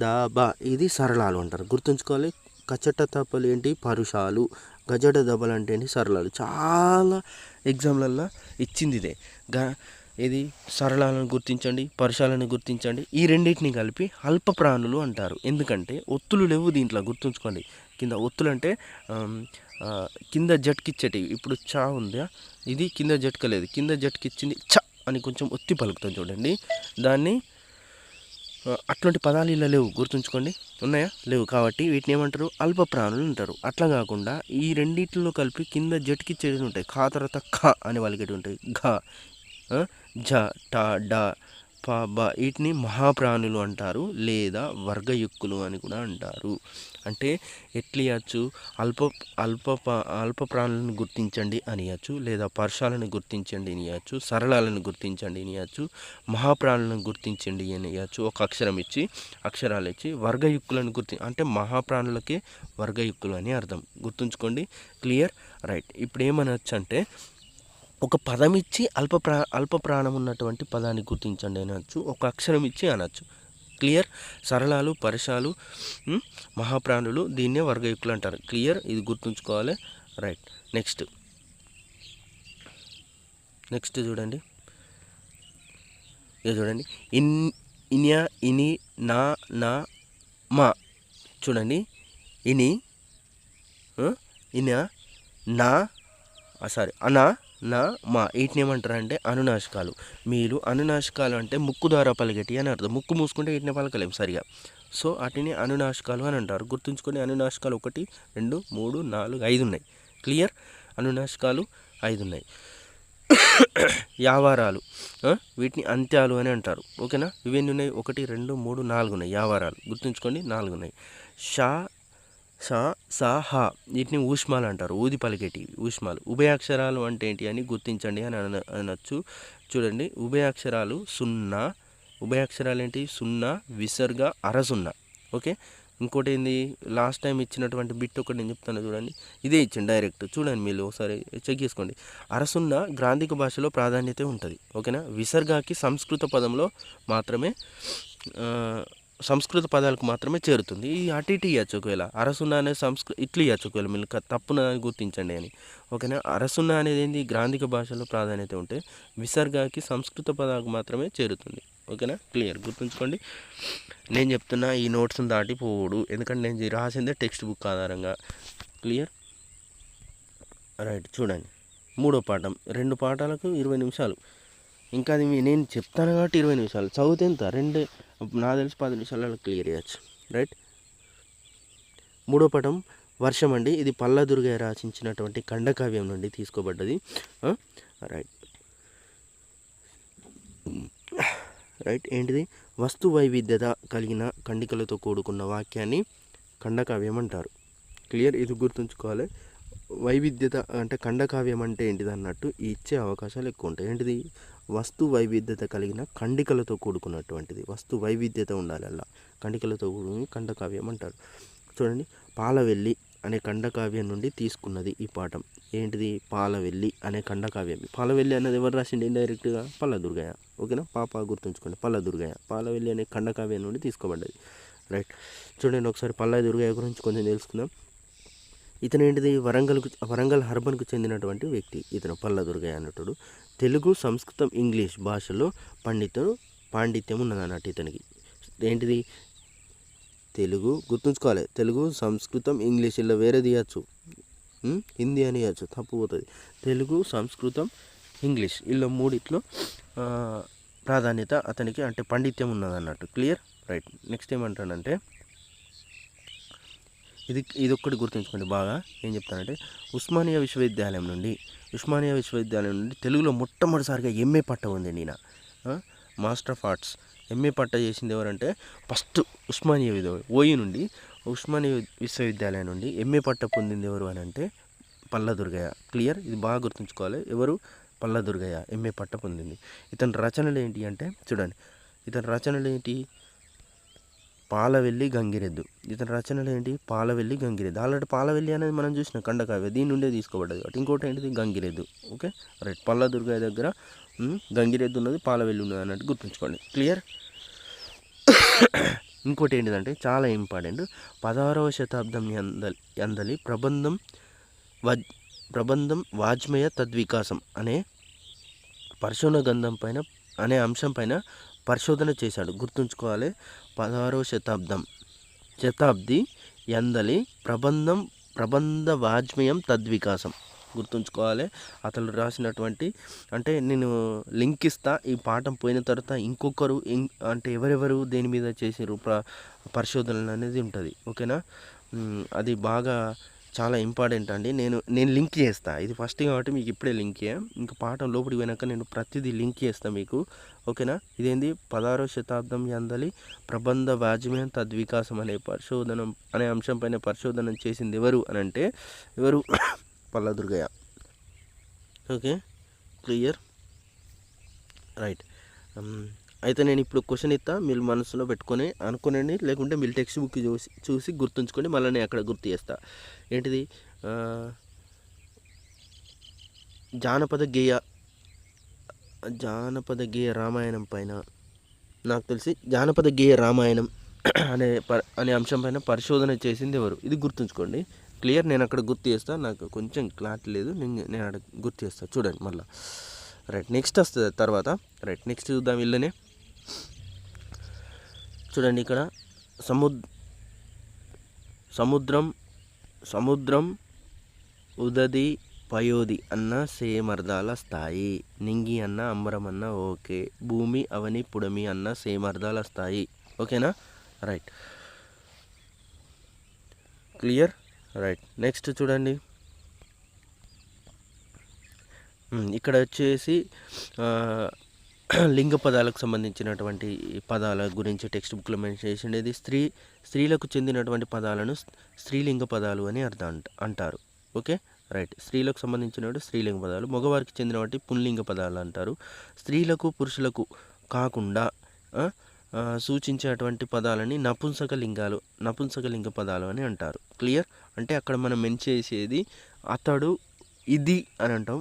ద బ ఇది సరళాలు అంటారు. గుర్తుంచుకోవాలి. కచ్చట తపలు ఏంటి పరుషాలు, గజడ దబలు అంటే ఏంటి సరళాలు. చాలా ఎగ్జామ్లల్లో ఇచ్చింది ఇదే. ఇది సరళాలను గుర్తించండి, పరుషాలను గుర్తించండి. ఈ రెండింటిని కలిపి అల్ప ప్రాణులు అంటారు. ఎందుకంటే ఒత్తులు లేవు దీంట్లో. గుర్తుంచుకోండి. కింద ఒత్తులు అంటే కింద జట్కిచ్చేటివి. ఇప్పుడు చా ఉందా, ఇది కింద జట్కలేదు, కింద జట్కిచ్చింది చ అని కొంచెం ఒత్తి పలుకుతాం చూడండి. దాన్ని అట్లాంటి పదాలు ఇలా లేవు. గుర్తుంచుకోండి. ఉన్నాయా లేవు. కాబట్టి వీటిని ఏమంటారు అల్ప ప్రాణులు అంటారు. అట్లా కాకుండా ఈ రెండింటిలో కలిపి కింద జట్కిచ్చేవి ఉంటాయి. ఖా తర్వాత ఖ అని వాళ్ళకి ఉంటాయి. ఘ జ ట డ ప బ వీటిని మహాప్రాణులు అంటారు లేదా వర్గయుక్కులు అని కూడా అంటారు. అంటే ఎట్లియచ్చు అల్ప ప్రాణులను గుర్తించండి అనియచ్చు, లేదా పర్షాలను గుర్తించండి అనియచ్చు, సరళాలను గుర్తించండి అనియచ్చు, మహాప్రాణులను గుర్తించండి అనియచ్చు. ఒక అక్షరం ఇచ్చి అక్షరాలు ఇచ్చి వర్గయుక్కులను అంటే మహాప్రాణులకే వర్గయుక్కులు అని అర్థం. గుర్తుంచుకోండి. Clear right. ఇప్పుడు ఏమనొచ్చు అంటే ఒక పదం ఇచ్చి అల్ప ప్రాణం ఉన్నటువంటి పదాన్ని గుర్తించండి అనొచ్చు. ఒక అక్షరం ఇచ్చి అనొచ్చు. క్లియర్. సరళాలు పరుషాలు మహాప్రాణులు దీన్నే వర్గయుక్కులు అంటారు. క్లియర్. ఇది గుర్తుంచుకోవాలి. రైట్. నెక్స్ట్ చూడండి. ఇది చూడండి. ఇన్యా ఇని నా నా మా చూడండి. ఇని ఇనా నా అనా నా మా వీటిని ఏమంటారు అంటే అనునాసికాలు. మీరు అనునాసికాలు అంటే ముక్కు ద్వారా పలిగేటి అని అర్థం. ముక్కు మూసుకుంటే వీటిని పలకలేం సరిగా. సో వాటిని అనునాసికాలు అని అంటారు. గుర్తుంచుకొని అనునాసికాలు 1 2 3 4 5 ఉన్నాయి. క్లియర్. అనునాసికాలు 5 ఉన్నాయి. యావారాలు వీటిని అంత్యాలు అని అంటారు. ఓకేనా. ఇవన్నీ ఉన్నాయి 1 2 3 4 ఉన్నాయి యావారాలు. గుర్తుంచుకోండి 4 ఉన్నాయి. షా సా సా హా వీటిని ఊష్మాలు అంటారు. ఊది పలికేటివి ఊష్మాలు. ఉభయాక్షరాలు అంటే ఏంటి అని గుర్తించండి అని అనొచ్చు. చూడండి ఉభయాక్షరాలు 0. ఉభయాక్షరాలు ఏంటి 0 విసర్గ అరసున్నా. ఓకే. ఇంకోటి ఏంది లాస్ట్ టైం ఇచ్చినటువంటి బిట్ ఒకటి నేను చెప్తాను చూడండి. ఇదే ఇచ్చింది డైరెక్ట్. చూడండి మీరు ఒకసారి చెక్ చేసుకోండి. అరసున్న గ్రాంధిక భాషలో ప్రాధాన్యత ఉంటుంది. ఓకేనా. విసర్గాకి సంస్కృత పదాలకు మాత్రమే చేరుతుంది. ఈ అటు ఇటు ఇవ్వచ్చు. ఒకవేళ అరసున్న అనే ఇట్లు ఇవ్వచ్చు. ఒకవేళ మీరు తప్పున గుర్తించండి అని. ఓకేనా. అరసున్న అనేది ఏంది గ్రాంధిక భాషలో ప్రాధాన్యత ఉంటే విసర్గాకి సంస్కృత పదాలకు మాత్రమే చేరుతుంది. ఓకేనా, క్లియర్ గుర్తుంచుకోండి. నేను చెప్తున్నా ఈ నోట్స్ని దాటిపోడు, ఎందుకంటే నేను రాసిందే టెక్స్ట్ బుక్ ఆధారంగా. Clear, right. చూడండి, 3వ పాఠం, 2 పాఠాలకు 20 నిమిషాలు. ఇంకా అది నేను చెప్తాను కాబట్టి 20 నిమిషాలు, చదివితే ఎంత 2, నాకు తెలిసి 10 నిమిషాలలో క్లియర్ చేయొచ్చు. రైట్. 3వ పాఠం వర్షం అండి. ఇది పల్లా దుర్గయ్య రచించినటువంటి ఖండకావ్యం నుండి తీసుకోబడ్డది. రైట్ రైట్ ఏంటిది? వస్తు వైవిధ్యత కలిగిన ఖండికలతో కూడుకున్న వాక్యాన్ని ఖండకావ్యం అంటారు. క్లియర్, ఇది గుర్తుంచుకోవాలి. వైవిధ్యత అంటే ఖండకావ్యం అంటే ఏంటిది అన్నట్టు ఇచ్చే అవకాశాలు ఎక్కువ ఉంటాయి. ఏంటిది? వస్తు వైవిధ్యత కలిగిన ఖండికలతో కూడుకున్నటువంటిది. వస్తు వైవిధ్యత ఉండాలి, అలా ఖండికలతో కూడుకుని ఖండకావ్యం అంటారు. చూడండి, పాలవెల్లి అనే ఖండకావ్యం నుండి తీసుకున్నది ఈ పాఠం. ఏంటిది? పాలవెల్లి అనే ఖండకావ్యం. పాలవెల్లి అనేది ఎవరు రాసిండి? ఇండైరెక్ట్గా పల్లా దుర్గయ్య. ఓకేనా, పాప గుర్తుంచుకోండి, పల్లా దుర్గయ్య. పాలవెల్లి అనే ఖండకావ్యం నుండి తీసుకోబడ్డది. రైట్. చూడండి, ఒకసారి పల్లా దుర్గయ్య గురించి కొంచెం తెలుసుకుందాం. ఇతను ఏంటిది? వరంగల్ అర్బన్కు చెందినటువంటి వ్యక్తి. ఇతను పల్లా దుర్గయ్య అన్నట్టుడు. తెలుగు, సంస్కృతం, ఇంగ్లీష్ భాషలో పాండిత్యం ఉన్నదన్నట్టు ఇతనికి. ఏంటిది? తెలుగు గుర్తుంచుకోవాలి, తెలుగు, సంస్కృతం, ఇంగ్లీష్. ఇలా వేరే తీయచ్చు, హిందీ అని ఇవ్వచ్చు, తప్పు పోతుంది. తెలుగు, సంస్కృతం, ఇంగ్లీష్ ఇలా మూడిట్లో ప్రాధాన్యత అతనికి, అంటే పాండిత్యం ఉన్నదన్నట్టు. Clear, right. నెక్స్ట్ ఏమంటాడంటే, ఇది ఒక్కటి గుర్తుంచుకోండి బాగా. ఏం చెప్తానంటే, ఉస్మానియా విశ్వవిద్యాలయం నుండి తెలుగులో మొట్టమొదటిసారిగా ఎంఏ పట్ట ఉంది. నేను మాస్టర్ ఆఫ్ ఆర్ట్స్ ఎంఏ పట్ట చేసింది ఎవరంటే, ఫస్ట్ ఉస్మానియా విశ్వవిద్యాలయం నుండి ఎంఏ పట్ట పొందింది ఎవరు అని అంటే పల్లా దుర్గయ్య. క్లియర్, ఇది బాగా గుర్తుంచుకోవాలి. ఎవరు? పల్లా దుర్గయ్య ఎంఏ పట్ట పొందింది. ఇతని రచనలు ఏంటి అంటే, చూడండి, ఇతని రచనలు ఏంటి? పాలవెల్లి గంగిరెద్దు. ఇతని రచనలు ఏంటి? పాలవెల్లి గంగిరెద్దు. ఆల్రెడీ పాలవెల్లి అనేది మనం చూసిన ఖండకావ్యం, దీని నుండే తీసుకోబడ్డది. కాబట్టి ఇంకోటి ఏంటిది? గంగిరెద్దు. Okay, right. పల్లా దుర్గయ్య దగ్గర గంగిరెద్దు ఉన్నది, పాలవెల్లి ఉన్నది అన్నట్టు గుర్తుంచుకోండి. క్లియర్. ఇంకోటి ఏంటిదంటే చాలా ఇంపార్టెంట్, 16వ శతాబ్దం యందలి ప్రబంధం వాజ్మయ తద్వికాసం అనే పరిశోధన గ్రంథం పైన అనే అంశం పైన పరిశోధన చేశాడు. గుర్తుంచుకోవాలి, 16వ శతాబ్ది యందలి ప్రబంధ వాజ్మయం తద్వికాసం. గుర్తుంచుకోవాలి, అతను రాసినటువంటి, అంటే నేను లింక్ ఇస్తా, ఈ పాఠం పోయిన తర్వాత ఇంకొకరు అంటే ఎవరెవరు దేని మీద చేసారు పరిశోధనలు అనేది ఉంటుంది. ఓకేనా, అది బాగా చాలా ఇంపార్టెంట్ అండి. నేను లింక్ చేస్తా, ఇది ఫస్ట్ కాబట్టి మీకు ఇప్పుడే లింక్ ఇంకా పాఠం లోపలికి పోయినాక నేను ప్రతిదీ లింక్ చేస్తాను మీకు. ఓకేనా, ఇదేంది? 16వ శతాబ్దం యందలి ప్రబంధ వాజ్మయం తద్వికాసం అనే అంశం పైన పరిశోధన చేసింది ఎవరు అని అంటే, ఎవరు? Palla Durgaiah. Okay, clear, right. అయితే నేను ఇప్పుడు క్వశ్చన్ ఇస్తా, మీరు మనసులో పెట్టుకొని అనుకోనండి, లేకుంటే మీరు టెక్స్ట్ బుక్ చూసి గుర్తుంచుకోండి, మళ్ళీ నేను అక్కడ గుర్తు చేస్తా. ఏంటిది? జానపద గేయ రామాయణం పైన, నాకు తెలిసి జానపద గేయ రామాయణం అనే అంశం పైన పరిశోధన చేసింది ఎవరు? ఇది గుర్తుంచుకోండి. క్లియర్, నేను అక్కడ గుర్తు చేస్తా, నాకు కొంచెం క్లారిటీ లేదు, నేను అక్కడ గుర్తు చేస్తాను. చూడండి మళ్ళీ. రైట్, నెక్స్ట్ వస్తుంది తర్వాత. రైట్, నెక్స్ట్ చూద్దాం. ఇల్లనే చూడండి, ఇక్కడ సముద్రం ఉదది పయోది అన్న సేమర్థాల స్థాయి, నింగి అన్న అంబరం అన్న ఓకే, భూమి అవని పుడమి అన్న సేమర్థాల స్థాయి. ఓకేనా, రైట్, క్లియర్, రైట్. నెక్స్ట్ చూడండి, ఇక్కడ వచ్చేసి లింగ పదాలకు సంబంధించినటువంటి పదాల గురించి టెక్స్ట్ బుక్లో మెన్షన్ చేసిండేది. స్త్రీలకు చెందినటువంటి పదాలను స్త్రీలింగ పదాలు అని అంటారు. Okay, right. స్త్రీలకు సంబంధించిన స్త్రీలింగ పదాలు, మగవారికి చెందినటువంటి పుల్లింగ పదాలు అంటారు. స్త్రీలకు పురుషులకు కాకుండా సూచించేటువంటి పదాలని నపుంసకలింగ పదాలు అని అంటారు. క్లియర్, అంటే అక్కడ మనం మెన్షన్ చేసేది అతడు, ఇది అని అంటాం.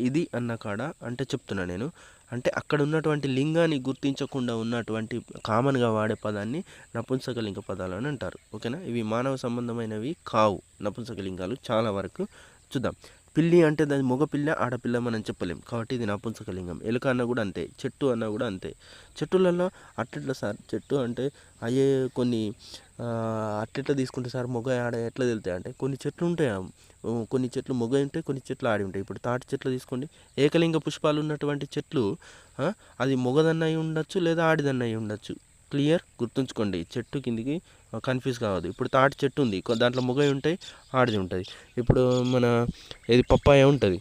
ఇది అన్న కాడ అంటే చెప్తున్నా నేను, అంటే అక్కడ ఉన్నటువంటి లింగాన్ని గుర్తించకుండా ఉన్నటువంటి కామన్గా వాడే పదాన్ని నపుంసకలింగ పదాలు అని అంటారు. ఓకేనా, ఇవి మానవ సంబంధమైనవి కావు నపుంసకలింగాలు. చాలా వరకు చూద్దాం. పిల్లి అంటే దాని మగ పిల్ల ఆడపిల్ల మనం చెప్పలేం, కాబట్టి ఇది నపుంసకలింగం. ఎలుక అన్న కూడా అంతే, చెట్టు అన్న కూడా అంతే. చెట్టులలో అట్లెట్లా సార్, చెట్టు అంటే అయ్యే కొన్ని అట్లెట్లా తీసుకుంటే సార్ మొగ ఆడ ఎట్లా తెలుతాయి అంటే, కొన్ని చెట్లు ఉంటాయి, కొన్ని చెట్లు మొగ ఉంటాయి, కొన్ని చెట్లు ఆడి ఉంటాయి. ఇప్పుడు తాటి చెట్లు తీసుకోండి, ఏకలింగ పుష్పాలు ఉన్నటువంటి చెట్లు, అది మొగదన్నయి ఉండొచ్చు లేదా ఆడిదన్నయి ఉండొచ్చు. క్లియర్, గుర్తుంచుకోండి, చెట్టు కిందికి కన్ఫ్యూజ్ కావద్దు. ఇప్పుడు తాటి చెట్టు ఉంది, దాంట్లో మొగ ఉంటాయి, ఆడిది ఉంటుంది. ఇప్పుడు మన ఇది పప్పాయ ఉంటుంది,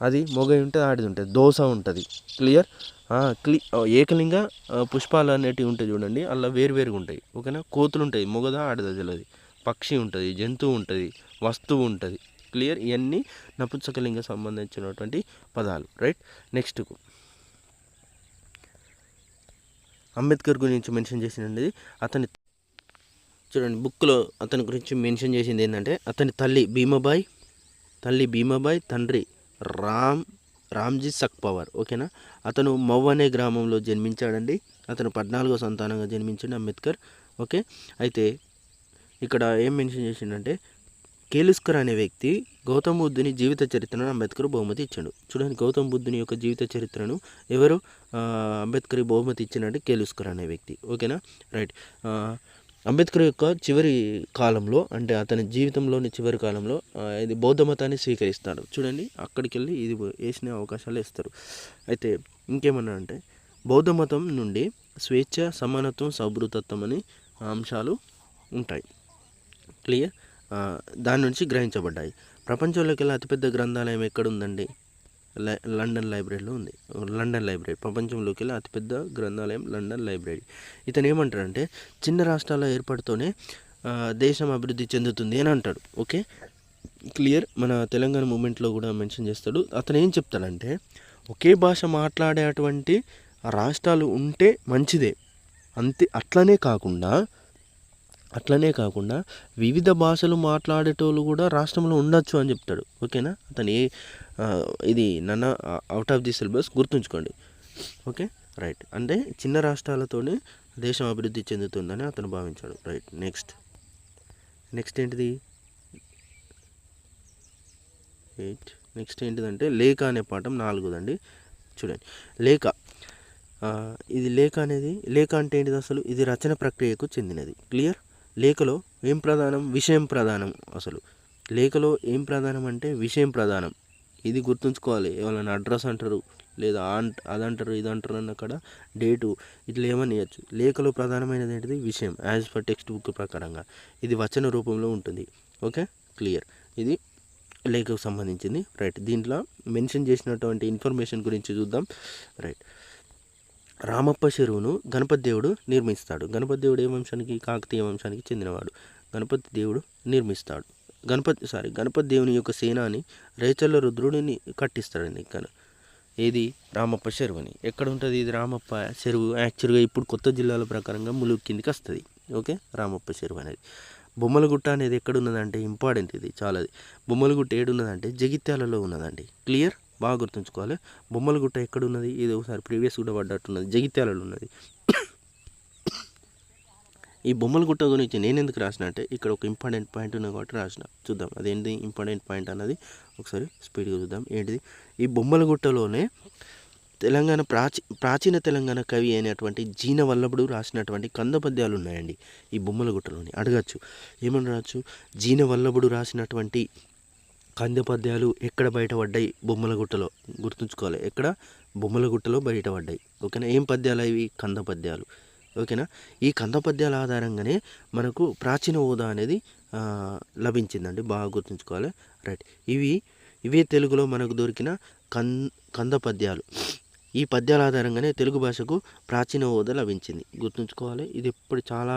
అది మొగ ఉంటుంది, ఆడిది ఉంటుంది. దోస ఉంటుంది. క్లియర్. ఏకలింగ పుష్పాలు అనేటివి ఉంటాయి చూడండి, అలా వేరువేరుగా ఉంటాయి. ఓకేనా. కోతులు ఉంటాయి, మొగదా ఆడదా తెలియదు. పక్షి ఉంటుంది, జంతువు ఉంటుంది, వస్తువు ఉంటుంది. క్లియర్. ఇవన్నీ నపుంసకలింగ సంబంధించినటువంటి పదాలు. రైట్. నెక్స్ట్ అంబేద్కర్ గురించి మెన్షన్ చేసినది, అతని చూడండి బుక్లో అతని గురించి మెన్షన్ చేసింది ఏంటంటే, అతని తల్లి భీమాబాయ్, తండ్రి రామ్జీ సఖ్పవర్. ఓకేనా. అతను మవ్ అనే గ్రామంలో జన్మించాడండి. అతను 14వ సంతానంగా జన్మించాడు అంబేద్కర్. ఓకే. అయితే ఇక్కడ ఏం మెన్షన్ చేసిండంటే, కేలుస్కర్ అనే వ్యక్తి గౌతమ బుద్ధుని జీవిత చరిత్రను అంబేద్కర్ బహుమతి ఇచ్చాడు. చూడండి, గౌతమ బుద్ధుని యొక్క జీవిత చరిత్రను ఎవరు అంబేద్కర్ బహుమతి ఇచ్చాడంటే కేలుస్కర్ అనే వ్యక్తి. ఓకేనా. రైట్. అంబేద్కర్ యొక్క చివరి కాలంలో, అంటే అతని జీవితంలోని చివరి కాలంలో ఇది బౌద్ధ మతాన్ని స్వీకరిస్తాడు. చూడండి, అక్కడికి వెళ్ళి ఇది వేసిన అవకాశాలు ఇస్తారు. అయితే ఇంకేమన్నా అంటే, బౌద్ధ మతం నుండి స్వేచ్ఛ, సమానత్వం, సౌభృతత్వం అనే అంశాలు ఉంటాయి. క్లియర్. దాని నుంచి గ్రహించబడ్డాయి. ప్రపంచంలోకి వెళ్ళి అతిపెద్ద గ్రంథాలయం ఎక్కడుందండి? లండన్ లైబ్రరీలో ఉంది. లండన్ లైబ్రరీ ప్రపంచంలోకి వెళ్ళి అతిపెద్ద గ్రంథాలయం లండన్ లైబ్రరీ. ఇతను ఏమంటాడంటే, చిన్న రాష్ట్రాల ఏర్పాటుతోనే దేశం అభివృద్ధి చెందుతుంది అని అంటాడు. ఓకే. క్లియర్. మన తెలంగాణ మూమెంట్లో కూడా మెన్షన్ చేస్తాడు. అతను ఏం చెప్తాడంటే, ఒకే భాష మాట్లాడేటువంటి రాష్ట్రాలు ఉంటే మంచిదే, అంతే. అట్లనే కాకుండా వివిధ భాషలు మాట్లాడేటోళ్ళు కూడా రాష్ట్రంలో ఉండొచ్చు అని చెప్తాడు. ఓకేనా. అతను ఇది నన్న అవుట్ ఆఫ్ ది సిలబస్, గుర్తుంచుకోండి. ఓకే. రైట్. అంటే చిన్న రాష్ట్రాలతోనే దేశం అభివృద్ధి చెందుతుందని అతను భావించాడు. రైట్. నెక్స్ట్ ఏంటిదంటే లేఖ అనే పాఠం 4దండి. చూడండి, లేఖ. ఇది లేఖ అంటే ఏంటిది అసలు? ఇది రచన ప్రక్రియకు చెందినది. క్లియర్. లేఖలో ఏం ప్రధానం? విషయం ప్రధానం. అసలు లేఖలో ఏం ప్రధానం అంటే విషయం ప్రధానం. ఇది గుర్తుంచుకోవాలి. ఎవరైనా అడ్రస్ అంటారు, లేదా అదంటారు, ఇదంటారు అన్న అక్కడ డేటు ఇట్లా ఏమని ఇవ్వచ్చు. లేఖలో ప్రధానమైనది ఏంటిది? విషయం. యాజ్ పర్ టెక్స్ట్ బుక్ ప్రకారంగా ఇది వచన రూపంలో ఉంటుంది. ఓకే. క్లియర్. ఇది లేఖకు సంబంధించింది. రైట్. దీంట్లో మెన్షన్ చేసినటువంటి ఇన్ఫర్మేషన్ గురించి చూద్దాం. రైట్. రామప్ప చెరువును గణపతి దేవుడు నిర్మిస్తాడు. గణపతి దేవుడు ఏ వంశానికి? కాకతీయ వంశానికి చెందినవాడు. గణపతి దేవుడు నిర్మిస్తాడు. గణపతి దేవుని యొక్క సేనాని రేచల్ల రుద్రుడిని కట్టిస్తాడండి. ఏది? రామప్ప చెరువుని. ఎక్కడ ఉంటుంది ఇది రామప్ప చెరువు? యాక్చువల్గా ఇప్పుడు కొత్త జిల్లాల ప్రకారంగా ములుగు కిందికి వస్తుంది. ఓకే. రామప్ప చెరువు అనేది. బొమ్మలగుట్ట అనేది ఎక్కడున్నదంటే, ఇంపార్టెంట్ ఇది చాలా. బొమ్మలగుట్ట ఏడున్నదంటే జగిత్యాలలో ఉన్నదండి. క్లియర్. బాగా గుర్తుంచుకోవాలి. బొమ్మలగుట్ట ఎక్కడున్నది? ఇది ఒకసారి ప్రీవియస్ కూడా పడ్డట్టున్నది, జగిత్యాలలో ఉన్నది. ఈ బొమ్మలగుట్ట గురించి నేను ఎందుకు రాసిన అంటే, ఇక్కడ ఒక ఇంపార్టెంట్ పాయింట్ ఉన్నది కాబట్టి రాసిన. చూద్దాం అదేంటి ఇంపార్టెంట్ పాయింట్ అన్నది ఒకసారి స్పీడ్గా చూద్దాం. ఏంటిది? ఈ బొమ్మలగుట్టలోనే తెలంగాణ ప్రాచీన తెలంగాణ కవి అయినటువంటి జీన వల్లభుడు రాసినటువంటి కంద పద్యాలు ఉన్నాయండి ఈ బొమ్మలగుట్టలోని. అడగచ్చు, ఏమని రావచ్చు? జీన వల్లభుడు రాసినటువంటి కంద పద్యాలు ఎక్కడ బయటపడ్డాయి? బొమ్మలగుట్టలో. గుర్తుంచుకోవాలి, ఎక్కడ? బొమ్మలగుట్టలో బయటపడ్డాయి. ఓకేనా. ఏం పద్యాలు ఇవి? కంద పద్యాలు. ఓకేనా. ఈ కంద పద్యాల ఆధారంగానే మనకు ప్రాచీన హోదా అనేది లభించిందండి. బాగా గుర్తుంచుకోవాలి. రైట్. ఇవే తెలుగులో మనకు దొరికిన కంద పద్యాలు. ఈ పద్యాల ఆధారంగానే తెలుగు భాషకు ప్రాచీన హోదా లభించింది. గుర్తుంచుకోవాలి. ఇది ఎప్పుడు చాలా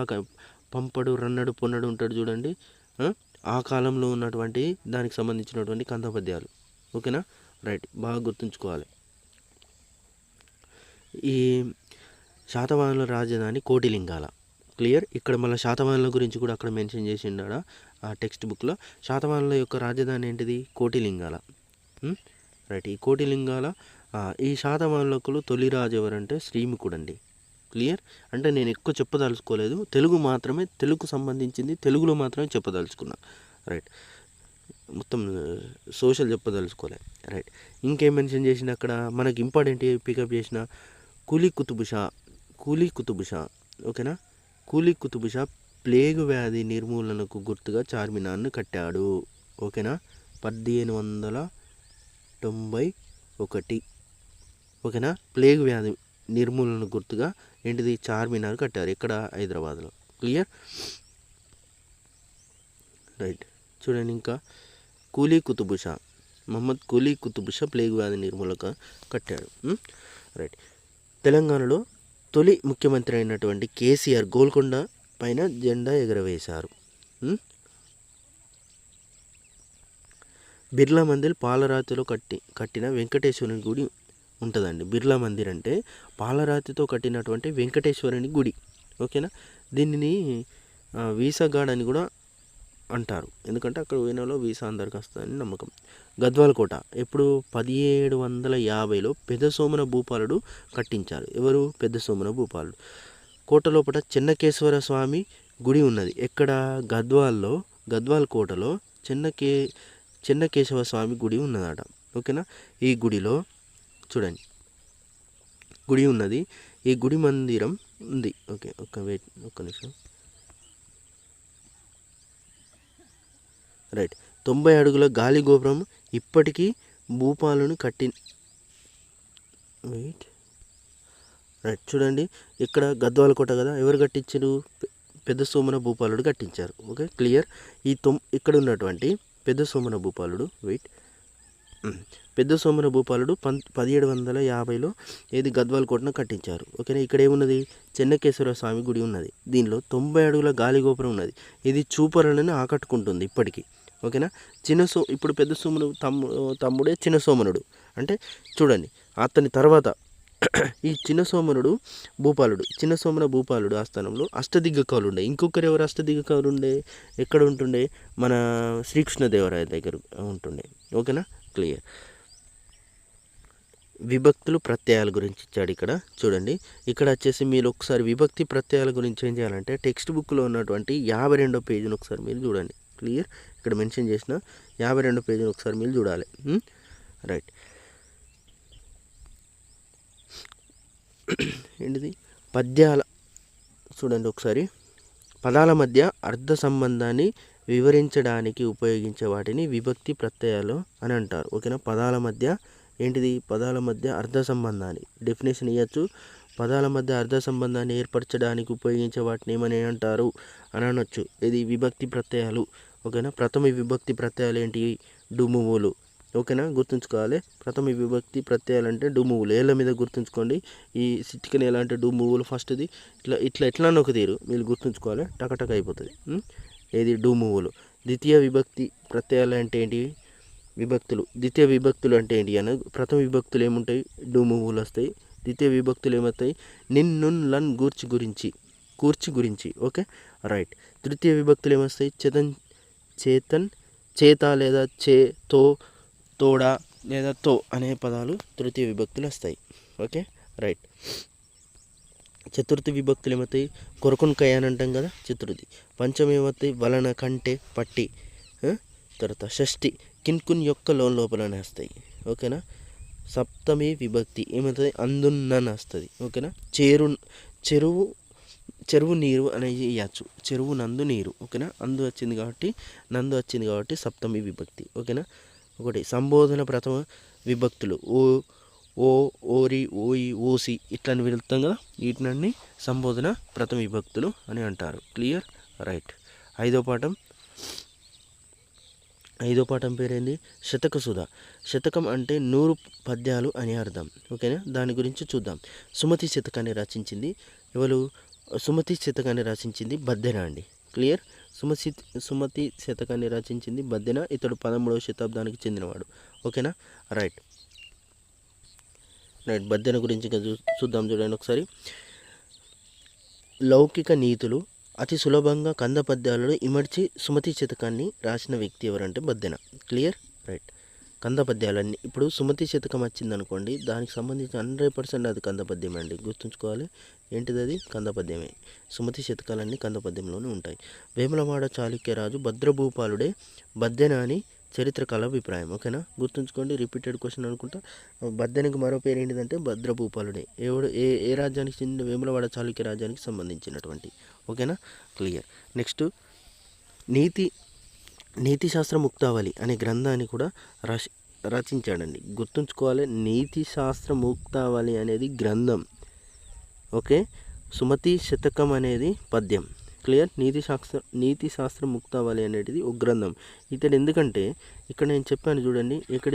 పంపడు, రన్నడు, పొన్నడు ఉంటాడు చూడండి, ఆ కాలంలో ఉన్నటువంటి దానికి సంబంధించినటువంటి కంద పద్యాలు. ఓకేనా. రైట్. బాగా గుర్తుంచుకోవాలి. ఈ శాతవాహనుల రాజధాని కోటిలింగాల. క్లియర్. ఇక్కడ మళ్ళీ శాతవాహనుల గురించి కూడా అక్కడ మెన్షన్ చేసి ఉన్నాడు ఆ టెక్స్ట్ బుక్లో. శాతవాహనుల యొక్క రాజధాని ఏంటిది? కోటిలింగాల. రైట్. ఈ కోటిలింగాల ఈ శాతవాహనులకు తొలి రాజు ఎవరంటే శ్రీముఖుడు అండి. క్లియర్. అంటే నేను ఎక్కువ చెప్పదలుచుకోలేదు, తెలుగు మాత్రమే, తెలుగుకు సంబంధించింది తెలుగులో మాత్రమే చెప్పదలుచుకున్నా. రైట్. మొత్తం సోషల్ చెప్పదలుచుకోలే. రైట్. ఇంకేం మెన్షన్ చేసిన అక్కడ మనకి ఇంపార్టెంట్ పికప్ చేసిన కూలీ కుతుబ్ షా ఓకేనా. కూలీ కుతుబ్ షా ప్లేగు వ్యాధి నిర్మూలనకు గుర్తుగా చార్మినార్ను కట్టాడు. ఓకేనా. 1891 ఓకేనా. ప్లేగు వ్యాధి నిర్మూలన గుర్తుగా ఏంటిది చార్మినార్ కట్టారు. ఇక్కడ హైదరాబాద్లో. క్లియర్. రైట్. చూడండి ఇంకా కూలీ కుతుబ్ షా, మహమ్మద్ కూలీ కుతుబ్ షా ప్లేగు వ్యాధి నిర్మూలక కట్టాడు. రైట్. తెలంగాణలో తొలి ముఖ్యమంత్రి అయినటువంటి కేసీఆర్ గోల్కొండ పైన జెండా ఎగరవేశారు. బిర్లా మందిర్ పాలరాతిలో కట్టిన వెంకటేశ్వరుని గుడి ఉంటుందండి. బిర్లా మందిర్ అంటే పాలరాతితో కట్టినటువంటి వెంకటేశ్వరుని గుడి. ఓకేనా. దీనిని వీసాగాడ్ అని కూడా అంటారు, ఎందుకంటే అక్కడ పోయినలో వీసా అందరికి వస్తుందని నమ్మకం. గద్వాల కోట ఎప్పుడు 1750లో పెద్ద సోమన భూపాలుడు కట్టించారు. ఎవరు? పెద్ద సోమన భూపాలుడు. కోట లోపల చెన్నకేశ్వర స్వామి గుడి ఉన్నది. ఎక్కడ? గద్వాల్లో. గద్వాల్ కోటలో చెన్నకేశవ స్వామి గుడి ఉన్నదట. ఓకేనా. ఈ గుడిలో చూడండి గుడి ఉన్నది. ఈ గుడి మందిరం ఉంది. ఓకే, ఒక్క నిమిషం. రైట్. 90 అడుగుల గాలి గోపురం ఇప్పటికీ భూపాలను రైట్. చూడండి ఇక్కడ గద్వాల కోట కదా, ఎవరు కట్టించారు? పెద్ద సోమన భూపాలుడు కట్టించారు. Okay, clear. ఇక్కడ ఉన్నటువంటి పెద్ద సోమన భూపాలుడు పెద్ద సోమన భూపాలుడు 1750లో ఏది గద్వాల కోటను కట్టించారు. ఓకేనా. ఇక్కడ ఏమున్నది? చెన్నకేశ్వర స్వామి గుడి ఉన్నది. దీనిలో 90 అడుగుల గాలి గోపురం ఉన్నది. ఇది చూపరులను ఆకట్టుకుంటుంది ఇప్పటికీ. ఓకేనా. ఇప్పుడు పెద్ద సోమను తమ్ముడే చిన్న సోమనుడు. అంటే చూడండి అతని తర్వాత ఈ చిన్న సోమన భూపాలుడు ఆస్థానంలో అష్టదిగ్గకాలు ఉండే. ఇంకొకరు ఎవరు అష్టదిగ్గకాలు ఉండే? ఎక్కడ ఉంటుండే? మన శ్రీకృష్ణదేవరాయ దగ్గర ఉంటుండే. ఓకేనా, క్లియర్. విభక్తులు ప్రత్యయాల గురించి ఇచ్చాడు ఇక్కడ. చూడండి ఇక్కడ వచ్చేసి మీరు ఒకసారి విభక్తి ప్రత్యయాల గురించి ఏం చేయాలంటే టెక్స్ట్ బుక్లో ఉన్నటువంటి 52వ పేజీని ఒకసారి మీరు చూడండి. క్లియర్. ఇక్కడ మెన్షన్ చేసిన 52వ పేజీని ఒకసారి మీరు చూడాలి. రైట్. ఏంటిది? పద్యాల చూడండి ఒకసారి. పదాల మధ్య అర్థ సంబంధాన్ని వివరించడానికి ఉపయోగించే వాటిని విభక్తి ప్రత్యయాలు అని అంటారు. ఓకేనా. పదాల మధ్య ఏంటిది? పదాల మధ్య అర్థ సంబంధాన్ని డెఫినేషన్ ఇవ్వచ్చు. పదాల మధ్య అర్థ సంబంధాన్ని ఏర్పరచడానికి ఉపయోగించే వాటిని ఏమని అంటారు అని అనొచ్చు. ఇది విభక్తి ప్రత్యయాలు. ఓకేనా. ప్రథమ విభక్తి ప్రత్యయాలు ఏంటి? డుమువులు. ఓకేనా, గుర్తుంచుకోవాలి. ప్రథమ విభక్తి ప్రత్యయాలు అంటే డుమువులు. ఏళ్ళ మీద గుర్తుంచుకోండి. ఈ సిటికన్ ఎలా అంటే డుమువులు ఫస్ట్ది ఎట్లా ఒక తీరు మీరు గుర్తుంచుకోవాలి. టకటక అయిపోతుంది. ఏది? డుమువులు. ద్వితీయ విభక్తి ప్రత్యయాలు అంటే ఏంటి? విభక్తులు. ద్వితీయ విభక్తులు అంటే ఏంటి అని ప్రథమ విభక్తులు ఏముంటాయి? డుమువులు వస్తాయి. ద్వితీయ విభక్తులు ఏమవుతాయి? నిన్, నున్, లన్, కూర్చి గురించి. Okay, right. తృతీయ విభక్తులు ఏమొస్తాయి? చేత లేదా తో, తోడా లేదా తో అనే పదాలు తృతీయ విభక్తులు వస్తాయి. Okay, right. చతుర్థి విభక్తులు ఏమవుతాయి? కొరకొనకాయ అని అంటాం కదా, చతుర్థి. పంచమి ఏమవుతాయి? వలన, కంటే, పట్టి. తర్వాత షష్ఠి కిన్కున్ యొక్క లోపలనే వస్తాయి. ఓకేనా. సప్తమి విభక్తి ఏమవుతుంది? అందున్నని వస్తుంది. ఓకేనా. చెరువు నీరు అనేది ఇవ్వచ్చు. చెరువు నందు నీరు. ఓకేనా. నందు వచ్చింది కాబట్టి సప్తమి విభక్తి. ఓకేనా. ఒకటి సంబోధన ప్రథమ విభక్తులు ఓ, ఓరి, ఓయి, ఓసి ఇట్లా వెళ్తాం కదా, వీటినన్నీ సంబోధన ప్రథమ విభక్తులు అని అంటారు. Clear, right. ఐదో పాఠం పేరేంది? శతక సుధ. శతకం అంటే 100 పద్యాలు అని అర్థం. ఓకేనా. దాని గురించి చూద్దాం. సుమతి శతకాన్ని రచించింది ఎవరు? సుమతి శతకాన్ని రచించింది బద్దెన అండి. క్లియర్. సుమతి శతకాన్ని రచించింది బద్దెన. ఇతడు 13వ శతాబ్దానికి చెందినవాడు. ఓకేనా, రైట్. బద్దెన గురించి చూద్దాం. చూడండి ఒకసారి. లౌకిక నీతులు అతి సులభంగా కంద పద్యాలలో ఇమర్చి సుమతి శతకాన్ని రాసిన వ్యక్తి ఎవరంటే బద్దెన. Clear, right. కంద పద్యాలన్నీ ఇప్పుడు సుమతి శతకం వచ్చింది అనుకోండి, దానికి సంబంధించి 100% అది కంద పద్యం అండి. గుర్తుంచుకోవాలి. ఏంటిది? అది కంద పద్యమే. సుమతి శతకాలన్నీ కంద పద్యంలోనే ఉంటాయి. వేములవాడ చాళుక్యరాజు భద్రభూపాలుడే బద్దెన అని చరిత్రకాల అభిప్రాయం. ఓకేనా, గుర్తుంచుకోండి, రిపీటెడ్ క్వశ్చన్ అనుకుంటా. బద్దెనికి మరో పేరు ఏంటిదంటే భద్రభూపాలుడే. ఎవడు ఏ ఏ రాజ్యానికి చెందిన? వేములవాడ చాళుక్య రాజ్యానికి సంబంధించినటువంటి. ఓకేనా, క్లియర్. నెక్స్ట్ నీతిశాస్త్ర ముక్తావళి అనే గ్రంథాన్ని కూడా రచించాడండి. గుర్తుంచుకోవాలి, నీతిశాస్త్ర ముక్తావళి అనేది గ్రంథం. ఓకే, సుమతి శతకం అనేది పద్యం. క్లియర్. నీతిశాస్త్ర ముక్తావళి అనేది ఒక గ్రంథం. ఇతడు ఎందుకంటే ఇక్కడ నేను చెప్పాను చూడండి, ఇక్కడ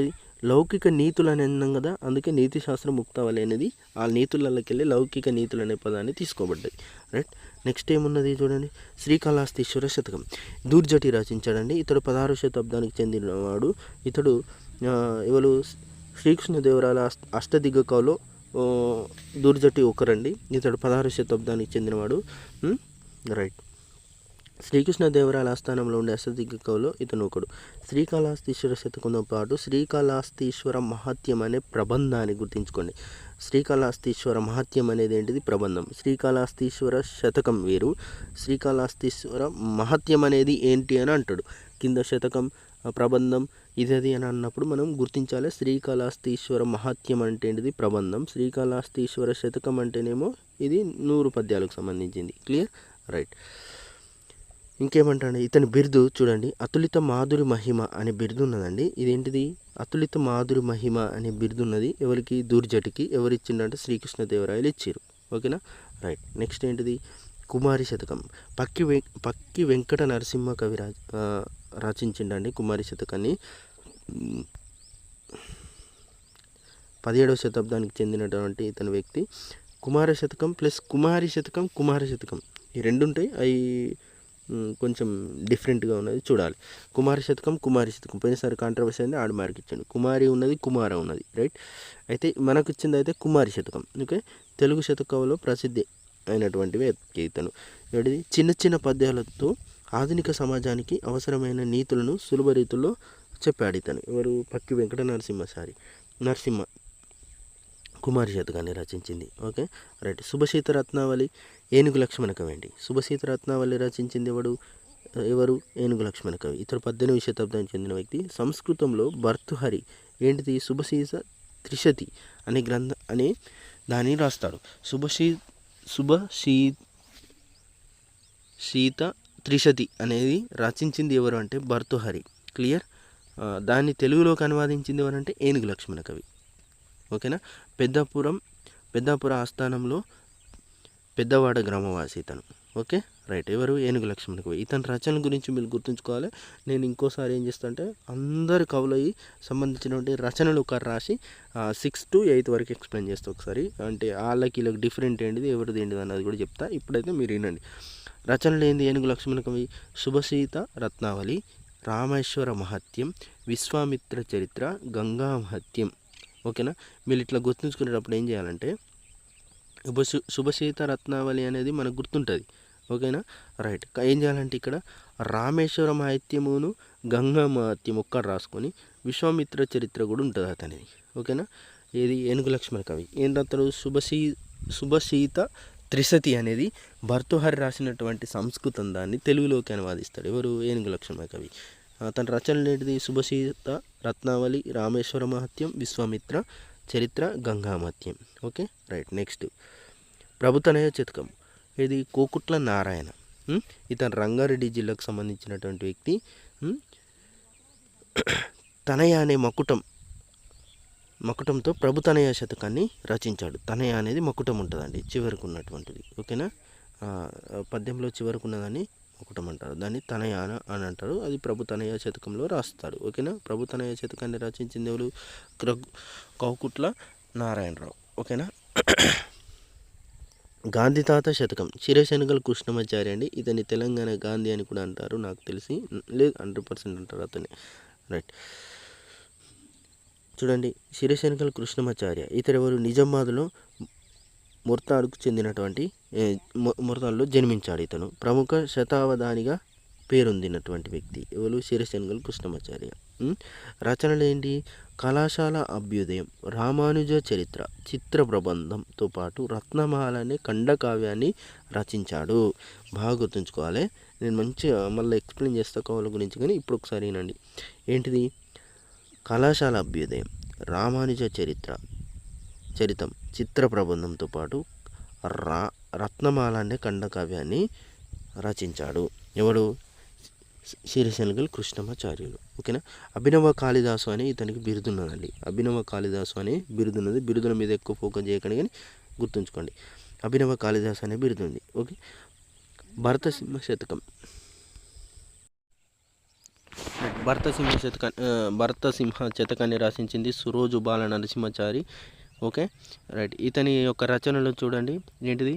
లౌకిక నీతులు అని అన్నాం కదా, అందుకే నీతిశాస్త్ర ముక్తావళి అనేది ఆ నీతులకి వెళ్ళి లౌకిక నీతులు అనే పదాన్ని తీసుకోబడ్డది. రైట్. నెక్స్ట్ ఏమున్నది చూడండి, శ్రీకాళహస్తీశ్వర శతకం దూర్జటి రచించాడండి. ఇతడు 16వ శతాబ్దానికి చెందినవాడు. ఇతడు ఎవరు? శ్రీకృష్ణదేవరాయల అష్టదిగ్గకాల్లో దూర్జటి ఒకరండి. ఇతడు 16వ శతాబ్దానికి చెందినవాడు. రైట్. శ్రీకృష్ణదేవరాయల ఆస్థానంలో ఉండే అష్టదిగ్గకాల్లో ఇతను ఒకడు. శ్రీకాళహస్తీశ్వర శతకంతో పాటు శ్రీకాళహస్తీశ్వర మహాత్యం అనే ప్రబంధాన్ని గుర్తుంచుకోండి. శ్రీకాళహస్తీశ్వర మహాత్యం అనేది ఏంటిది? ప్రబంధం. శ్రీకాళహస్తీశ్వర శతకం వేరు, శ్రీకాళహస్తీశ్వర మహాత్యం అనేది ఏంటి అని అంటాడు. కింద శతకం, ప్రబంధం ఇది అని అన్నప్పుడు మనం గుర్తించాలి. శ్రీకాళహస్తీశ్వర మహాత్యం అంటే ఏంటిది? ప్రబంధం. శ్రీకాళహస్తీశ్వర శతకం అంటేనేమో ఇది 100 పద్యాలకు సంబంధించింది. క్లియర్. రైట్. ఇంకేమంటాడు? ఇతని బిరుదు చూడండి, అతులిత మాధురి మహిమ అనే బిరుదు ఉన్నదండి. ఇదేంటిది? అతులిత మాధురి మహిమ అనే బిరుదు ఉన్నది. ఎవరికి? దూర్జటికి. ఎవరు ఇచ్చిండంటే శ్రీకృష్ణదేవరాయలు ఇచ్చారు. ఓకేనా, రైట్. నెక్స్ట్ ఏంటిది? కుమారి శతకం. పక్కి వెంకట నరసింహ కవి రచించిండండి కుమారి శతకాన్ని. 17వ శతాబ్దానికి చెందినటువంటి ఇతని వ్యక్తి. కుమార శతకం ప్లస్ కుమారి శతకం ఈ రెండు ఉంటాయి. అవి కొంచెం డిఫరెంట్గా ఉన్నది, చూడాలి. కుమారి శతకం పోయినసారి కాంట్రవర్సీ అయింది, ఆడు మార్క్ ఇచ్చాడు. కుమారి ఉన్నది, కుమార ఉన్నది. రైట్. అయితే మనకు ఇచ్చింది అయితే కుమారి శతకం. ఓకే, తెలుగు శతకంలో ప్రసిద్ధి అయినటువంటివి ఇతను. ఏడిది? చిన్న చిన్న పద్యాలతో ఆధునిక సమాజానికి అవసరమైన నీతులను సులభ రీతుల్లో చెప్పాడు ఇతను. ఎవరు? పక్కి వెంకట నరసింహ కుమారి శతకాన్ని రచించింది. Okay, right. శుభశీత రత్నావళి ఏనుగు లక్ష్మణ కవి అండి. శుభశీత రత్నావళి రచించింది ఎవరు? ఏనుగు లక్ష్మణ కవి. ఇతడు 18వ శతాబ్దానికి చెందిన వ్యక్తి. సంస్కృతంలో భర్తృహరి ఏంటిది? శుభశీత త్రిశతి అనే అనే దాన్ని రాస్తాడు. శుభశీత త్రిశతి అనేది రచించింది ఎవరు అంటే భర్తృహరి. క్లియర్. దాన్ని తెలుగులోకి అనువాదించింది ఎవరంటే ఏనుగు లక్ష్మణ కవి. ఓకేనా. పెద్దాపుర ఆస్థానంలో పెద్దవాడ గ్రామవాసి ఇతను. Okay, right. ఎవరు? ఏనుగు లక్ష్మణ కవి. ఇతని రచనల గురించి మీరు గుర్తుంచుకోవాలి. నేను ఇంకోసారి ఏం చేస్తా అంటే అందరు కవులకి సంబంధించినటువంటి రచనలు ఒక రాసి 6 to 8 వరకు ఎక్స్ప్లెయిన్ చేస్తా ఒకసారి. అంటే వాళ్ళకి వీళ్ళకి డిఫరెంట్ ఏంటిది, ఎవరిది ఏంటిది అన్నది కూడా చెప్తా. ఇప్పుడైతే మీరు వినండి. రచనలు ఏంది? ఏనుగు లక్ష్మణ కవి శుభశీత రత్నావళి, రామేశ్వర మహత్యం, విశ్వామిత్ర చరిత్ర, గంగా మహత్యం. ఓకేనా. మీరు ఇట్లా గుర్తుంచుకునేటప్పుడు ఏం చేయాలంటే శుభశీత రత్నావళి అనేది మనకు గుర్తుంటుంది. ఓకేనా, రైట్. ఏం చేయాలంటే ఇక్కడ రామేశ్వర మహత్యమును గంగా మహత్యం ఒక్కటి రాసుకొని విశ్వామిత్ర చరిత్ర కూడా ఉంటుంది అతనిది. ఓకేనా. ఏది? ఏనుగు లక్ష్మణ కవి. ఏం రాస్తాడు? శుభశీత త్రిశతి అనేది భర్తృహరి రాసినటువంటి సంస్కృతం దాన్ని తెలుగులోకి అనువాదిస్తాడు. ఎవరు? ఏనుగు లక్ష్మణ కవి. తన రచనలు ఏంటిది? శుభశీత రత్నావళి, Rameshwara Mahatyam, Vishwamitra Charitra, Ganga Mahatyam. Okay, right. Next Prabhutanaya Shatakam. ఇది కోకుట్ల నారాయణ. ఇతను రంగారెడ్డి జిల్లాకు సంబంధించినటువంటి వ్యక్తి. తనయ అనే మకుటంతో ప్రభుతనయ శతకాన్ని రచించాడు. తనయ అనేది మకుటం ఉంటుందండి, చివరకు ఉన్నటువంటిది. ఓకేనా. పద్యంలో చివరకు ఉన్నదాన్ని మకుటం అంటారు, దాన్ని తనయ అని అంటారు. అది ప్రభుతనయ శతకంలో రాస్తాడు. ఓకేనా. ప్రభుతనయ శతకాన్ని రచించింది ఎవరు? కోకుట్ల నారాయణరావు. ఓకేనా. గాంధీ తాత శతకం. చిరశనగల కృష్ణమాచారి అండి. ఇతని తెలంగాణ గాంధీ అని కూడా అంటారు, నాకు తెలిసి లేదు, 100% అంటారు అతన్ని. రైట్. చూడండి, చిరశనగల కృష్ణమాచార్య. ఇతడెవరు? నిజామాబాద్లో ముర్తాడులో జన్మించాడు. ఇతను ప్రముఖ శతావధానిగా పేరొందినటువంటి వ్యక్తి. ఎవరు? చిరశనగల కృష్ణమాచార్య. రచనలు ఏంటి? కళాశాల అభ్యుదయం, రామానుజ చరిత్ర, చిత్ర ప్రబంధంతో పాటు రత్నమాల అనే ఖండకావ్యాన్ని రచించాడు. బాగా గుర్తుంచుకోవాలి. నేను మంచిగా మళ్ళీ ఎక్స్ప్లెయిన్ చేస్తా కవుల గురించి, కానీ ఇప్పుడు ఒకసారి వినండి. ఏంటిది? కళాశాల అభ్యుదయం, రామానుజ చరితం, చిత్ర ప్రబంధంతో పాటు రత్నమాల అనే ఖండకావ్యాన్ని రచించాడు. ఎవడు? సిరిశనగల్ కృష్ణమాచార్యులు. ఓకేనా. అభినవ కాళిదాసు అని ఇతనికి బిరుదున్నదండి. అభినవ కాళిదాసు అనే బిరుదున్నది. బిరుదుల మీద ఎక్కువ ఫోకస్ చేయకండి, కానీ గుర్తుంచుకోండి, అభినవ కాళిదాసు అనే బిరుదుంది. ఓకే. భరతసింహ శతకాన్ని రాసించింది సురోజు బాల నరసింహాచారి. Okay, right. ఇతని యొక్క రచనలు చూడండి. ఏంటిది?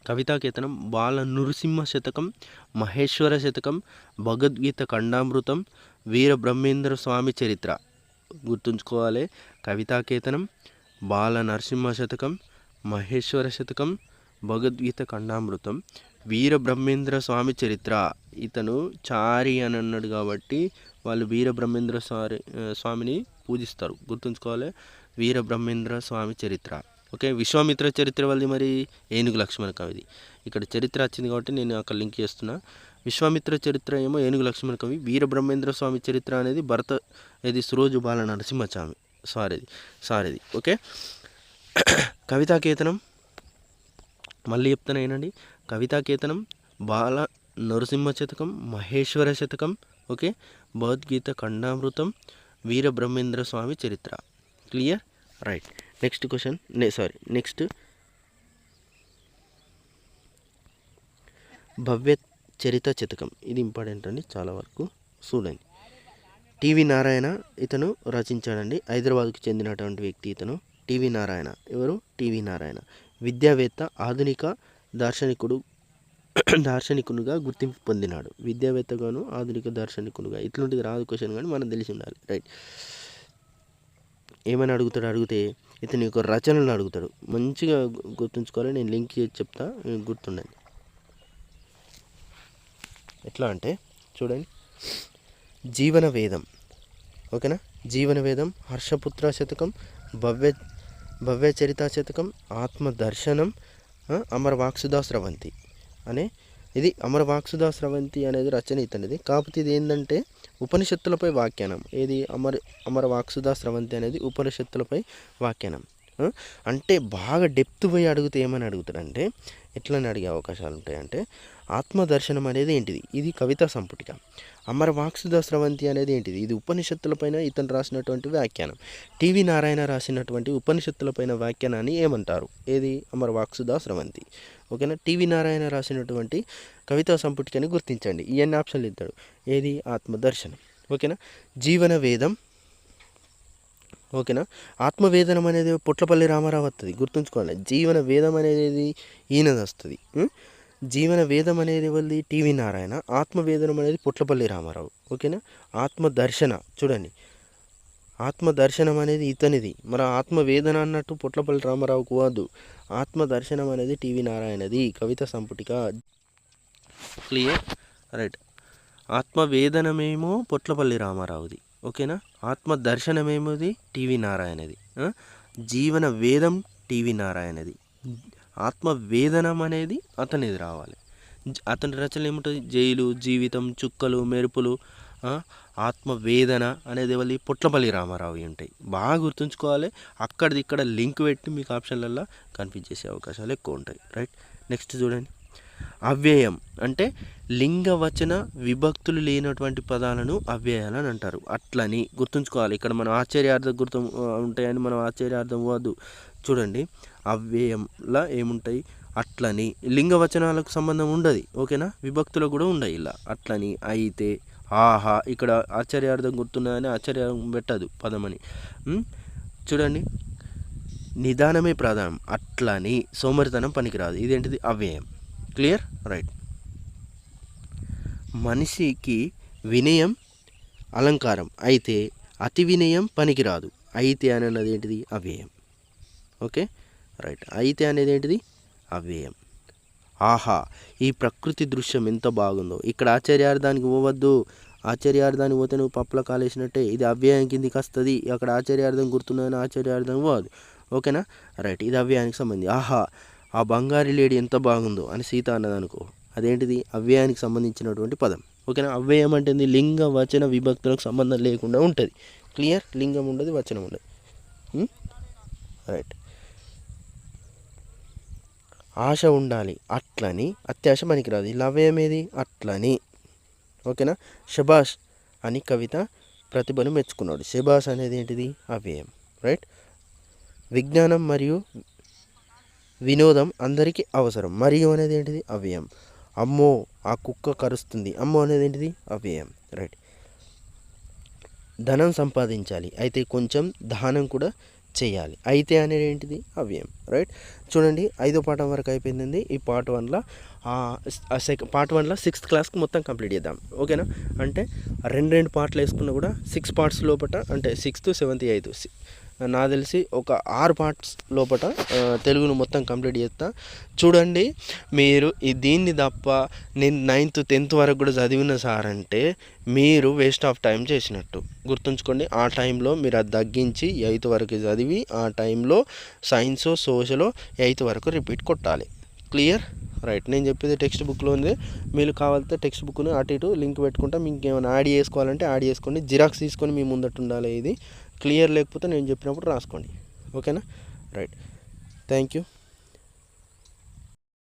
కవితాకేతనం, బాల నృసింహ శతకం, మహేశ్వర శతకం, భగవద్గీత ఖండామృతం, వీర బ్రహ్మేంద్ర స్వామి చరిత్ర. గుర్తుంచుకోవాలి. కవితాకేతనం, బాల నరసింహ శతకం, మహేశ్వర శతకం, భగవద్గీత ఖండామృతం, వీర బ్రహ్మేంద్ర స్వామి చరిత్ర. ఇతను చారి అని అన్నాడు కాబట్టి వాళ్ళు వీర బ్రహ్మేంద్ర స్వామిని పూజిస్తారు. గుర్తుంచుకోవాలి. వీర బ్రహ్మేంద్ర స్వామి చరిత్ర. ఓకే. విశ్వామిత్ర చరిత్ర వాళ్ళది మరి ఏనుగు లక్ష్మణ కవిది. ఇక్కడ చరిత్ర వచ్చింది కాబట్టి నేను అక్కడ లింక్ చేస్తున్నా. విశ్వామిత్ర చరిత్ర ఏమో ఏనుగు లక్ష్మణ కవి. వీర బ్రహ్మేంద్ర స్వామి చరిత్ర అనేది ఇది సురోజు బాల నరసింహస్వామి సారిది. ఓకే. కవితాకేతనం మళ్ళీ చెప్తాను ఏనండి. కవితాకేతనం, బాల Narasimha Shatakam, Maheshwara Shatakam, okay, Bhagavadgita Khandamrutam, Veera Brahmendra Swami Charitra. Clear? Right. Next question, next Bhavya Charita Shatakam. ఇది ఇంపార్టెంట్ అండి చాలా వరకు. చూడండి. టివి నారాయణ ఇతను రచించాడండి. హైదరాబాద్కు చెందినటువంటి వ్యక్తి ఇతను. టివి నారాయణ. ఎవరు? టివి నారాయణ. విద్యావేత్త, ఆధునిక దార్శనికునిగా గుర్తింపు పొందినాడు. విద్యావేత్తగాను ఆధునిక దార్శనికునిగా. ఇట్లాంటిది రాదు క్వశ్చన్, కానీ మనం తెలిసి ఉండాలి. రైట్. ఏమైనా అడిగితే ఇతని యొక్క రచనలు అడుగుతాడు. మంచిగా గుర్తుంచుకోవాలి. నేను లింక్ చేసి చెప్తా, గుర్తుండండి. ఎట్లా అంటే చూడండి. జీవన వేదం. ఓకేనా. జీవన వేదం, హర్షపుత్ర శతకం, భవ్య చరితా శతకం, ఆత్మదర్శనం, అమరవాక్సుదా స్రవంతి అనే ఇది. అమరవాక్సుదా స్రవంతి అనేది రచన ఇతనిది. కాకపోతే ఇది ఏంటంటే ఉపనిషత్తులపై వ్యాఖ్యానం. ఏది? అమరవాక్సుదా స్రవంతి అనేది ఉపనిషత్తులపై వ్యాఖ్యానం. అంటే బాగా డెప్త్ పోయి అడిగితే ఏమని అడుగుతాడంటే, ఎట్లని అడిగే అవకాశాలు ఉంటాయంటే, ఆత్మదర్శనం అనేది ఏంటిది? ఇది కవితా సంపుటిక. అమరవాక్సుదా స్రవంతి అనేది ఏంటిది? ఇది ఉపనిషత్తులపైన ఇతను రాసినటువంటి వ్యాఖ్యానం. టివి నారాయణ రాసినటువంటి ఉపనిషత్తులపైన వ్యాఖ్యానాన్ని ఏమంటారు? ఏది? అమరవాక్సుదా స్రవంతి. ఓకేనా. టివి నారాయణ రాసినటువంటి కవితా సంపుటికని గుర్తించండి. ఇవన్నీ ఆప్షన్లు ఇస్తాడు. ఏది? ఆత్మదర్శనం. ఓకేనా. జీవన వేదం. ఓకేనా. ఆత్మవేదనం అనేది పొట్లపల్లి రామారావు వస్తుంది. గుర్తుంచుకోవాలి. జీవన వేదం అనేది ఈయనది వస్తుంది. జీవన వేదం అనేది వాళ్ళది టివి నారాయణ. ఆత్మవేదనం అనేది పొట్లపల్లి రామారావు. ఓకేనా. ఆత్మదర్శన చూడండి. ఆత్మదర్శనం అనేది ఇతనిది. మరి ఆత్మవేదన అన్నట్టు పొట్లపల్లి రామారావుకు కాదు. ఆత్మదర్శనం అనేది టివి నారాయణది. కవిత సంపుటిక. క్లియర్? రైట్. ఆత్మవేదనమేమో పొట్లపల్లి రామారావుది. ఓకేనా. ఆత్మదర్శనమేమోది టివి నారాయణది. జీవన వేదం టివి నారాయణది. ఆత్మవేదనం అనేది అతనిది రావాలి. అతని రచనలు ఏముంటుంది? జైలు, జీవితం, చుక్కలు, మెరుపులు, ఆత్మవేదన అనేది వాళ్ళి పొట్లపల్లి రామారావు ఉంటాయి. బాగా గుర్తుంచుకోవాలి. అక్కడిది ఇక్కడ లింక్ పెట్టి మీకు ఆప్షన్లలో కన్ఫ్యూజ్ చేసే అవకాశాలు ఎక్కువ ఉంటాయి. రైట్. నెక్స్ట్ చూడండి. అవ్యయం అంటే లింగవచన విభక్తులు లేనటువంటి పదాలను అవ్యయాలని అంటారు. అట్లని గుర్తుంచుకోవాలి. ఇక్కడ మనం ఆశ్చర్యార్థం గుర్తు ఉంటాయని మనం ఆశ్చర్యార్థం వద్దు. చూడండి. అవ్యయంలా ఏముంటాయి? అట్లని. లింగవచనాలకు సంబంధం ఉండదు. ఓకేనా. విభక్తులు కూడా ఉండవు. ఇలా అట్లని, అయితే, ఆహా. ఇక్కడ ఆశ్చర్యార్థం గుర్తున్నాయని ఆశ్చర్యం పెట్టదు పదమని. చూడండి. నిదానమే ప్రధానం. అట్లని. సోమరితనం పనికిరాదు. ఇదేంటిది? అవ్యయం. క్లియర్? రైట్. మనిషికి వినయం అలంకారం. అయితే అతి వినయం పనికిరాదు. అయితే అనేది ఏంటిది? అవ్యయం. ఓకే. రైట్. అయితే అనేది ఏంటిది? అవ్యయం. ఆహా, ఈ ప్రకృతి దృశ్యం ఎంత బాగుందో. ఇక్కడ ఆశ్చర్యార్థానికి పోవద్దు. ఆశ్చర్యార్థానికి పోతే నువ్వు పప్పుల కాలేసినట్టే. ఇది అవ్యయం కిందికి వస్తుంది. అక్కడ ఆశ్చర్యార్థం గుర్తున్నదని ఆశ్చర్యార్థం పోదు. ఓకేనా. రైట్. ఇది అవ్యయానికి సంబంధించి. ఆహా, ఆ బంగారు లేడీ ఎంత బాగుందో అని సీత అన్నదనుకో, అదేంటిది అవ్యయానికి సంబంధించినటువంటి పదం. ఓకేనా. అవ్యయం అంటే లింగ వచన విభక్తులకు సంబంధం లేకుండా ఉంటుంది. క్లియర్. లింగం ఉండదు, వచనం ఉండదు. రైట్. ఆశ ఉండాలి అట్లని, అత్యాశ పనికిరాదు. ఇలా అవ్యయం ఏది? అట్లని. ఓకేనా. శబాష్ అని కవిత ప్రతిభను మెచ్చుకున్నాడు. శబాష్ అనేది ఏంటిది? అవ్యయం. రైట్. విజ్ఞానం మరియు వినోదం అందరికీ అవసరం. మరియు అనేది ఏంటిది? అవ్యయం. అమ్మో ఆ కుక్క కరుస్తుంది. అమ్మో అనేది ఏంటిది? అవ్యయం. రైట్. ధనం సంపాదించాలి, అయితే కొంచెం దానం కూడా చేయాలి. అయితే అనేది ఏంటిది? అవ్యయం. రైట్. చూడండి, 5వ పాఠం వరకు అయిపోయిందండి. ఈ పార్ట్ 1లో పార్ట్ 1లో 6th క్లాస్కి మొత్తం కంప్లీట్ చేద్దాం. ఓకేనా. అంటే రెండు పార్ట్లు వేసుకున్నా కూడా 6 పార్ట్స్ లోపల, అంటే 6th, 7th, 8th నాకు తెలిసి ఒక 6 పార్ట్స్ లోపల తెలుగును మొత్తం కంప్లీట్ చేస్తా. చూడండి, మీరు దీన్ని తప్ప నేను 9th, 10th వరకు కూడా చదివిన సార్ అంటే మీరు వేస్ట్ ఆఫ్ టైం చేసినట్టు గుర్తుంచుకోండి. ఆ టైంలో మీరు అది తగ్గించి 8th వరకు చదివి ఆ టైంలో సైన్సో సోషలో 8th వరకు రిపీట్ కొట్టాలి. క్లియర్. రైట్. నేను చెప్పేది టెక్స్ట్ బుక్లో ఉంది. మీరు కావాలంటే టెక్స్ట్ బుక్ను అటు ఇటు లింక్ పెట్టుకుంటా. మీకు ఏమైనా యాడ్ చేసుకోవాలంటే యాడ్ చేసుకోండి. జిరాక్స్ తీసుకొని మీ ముందట ఉండాలి. ఇది క్లియర్. లేకపోతే నేను చెప్పినప్పుడు రాసుకోండి. ఓకేనా. రైట్. Thank you.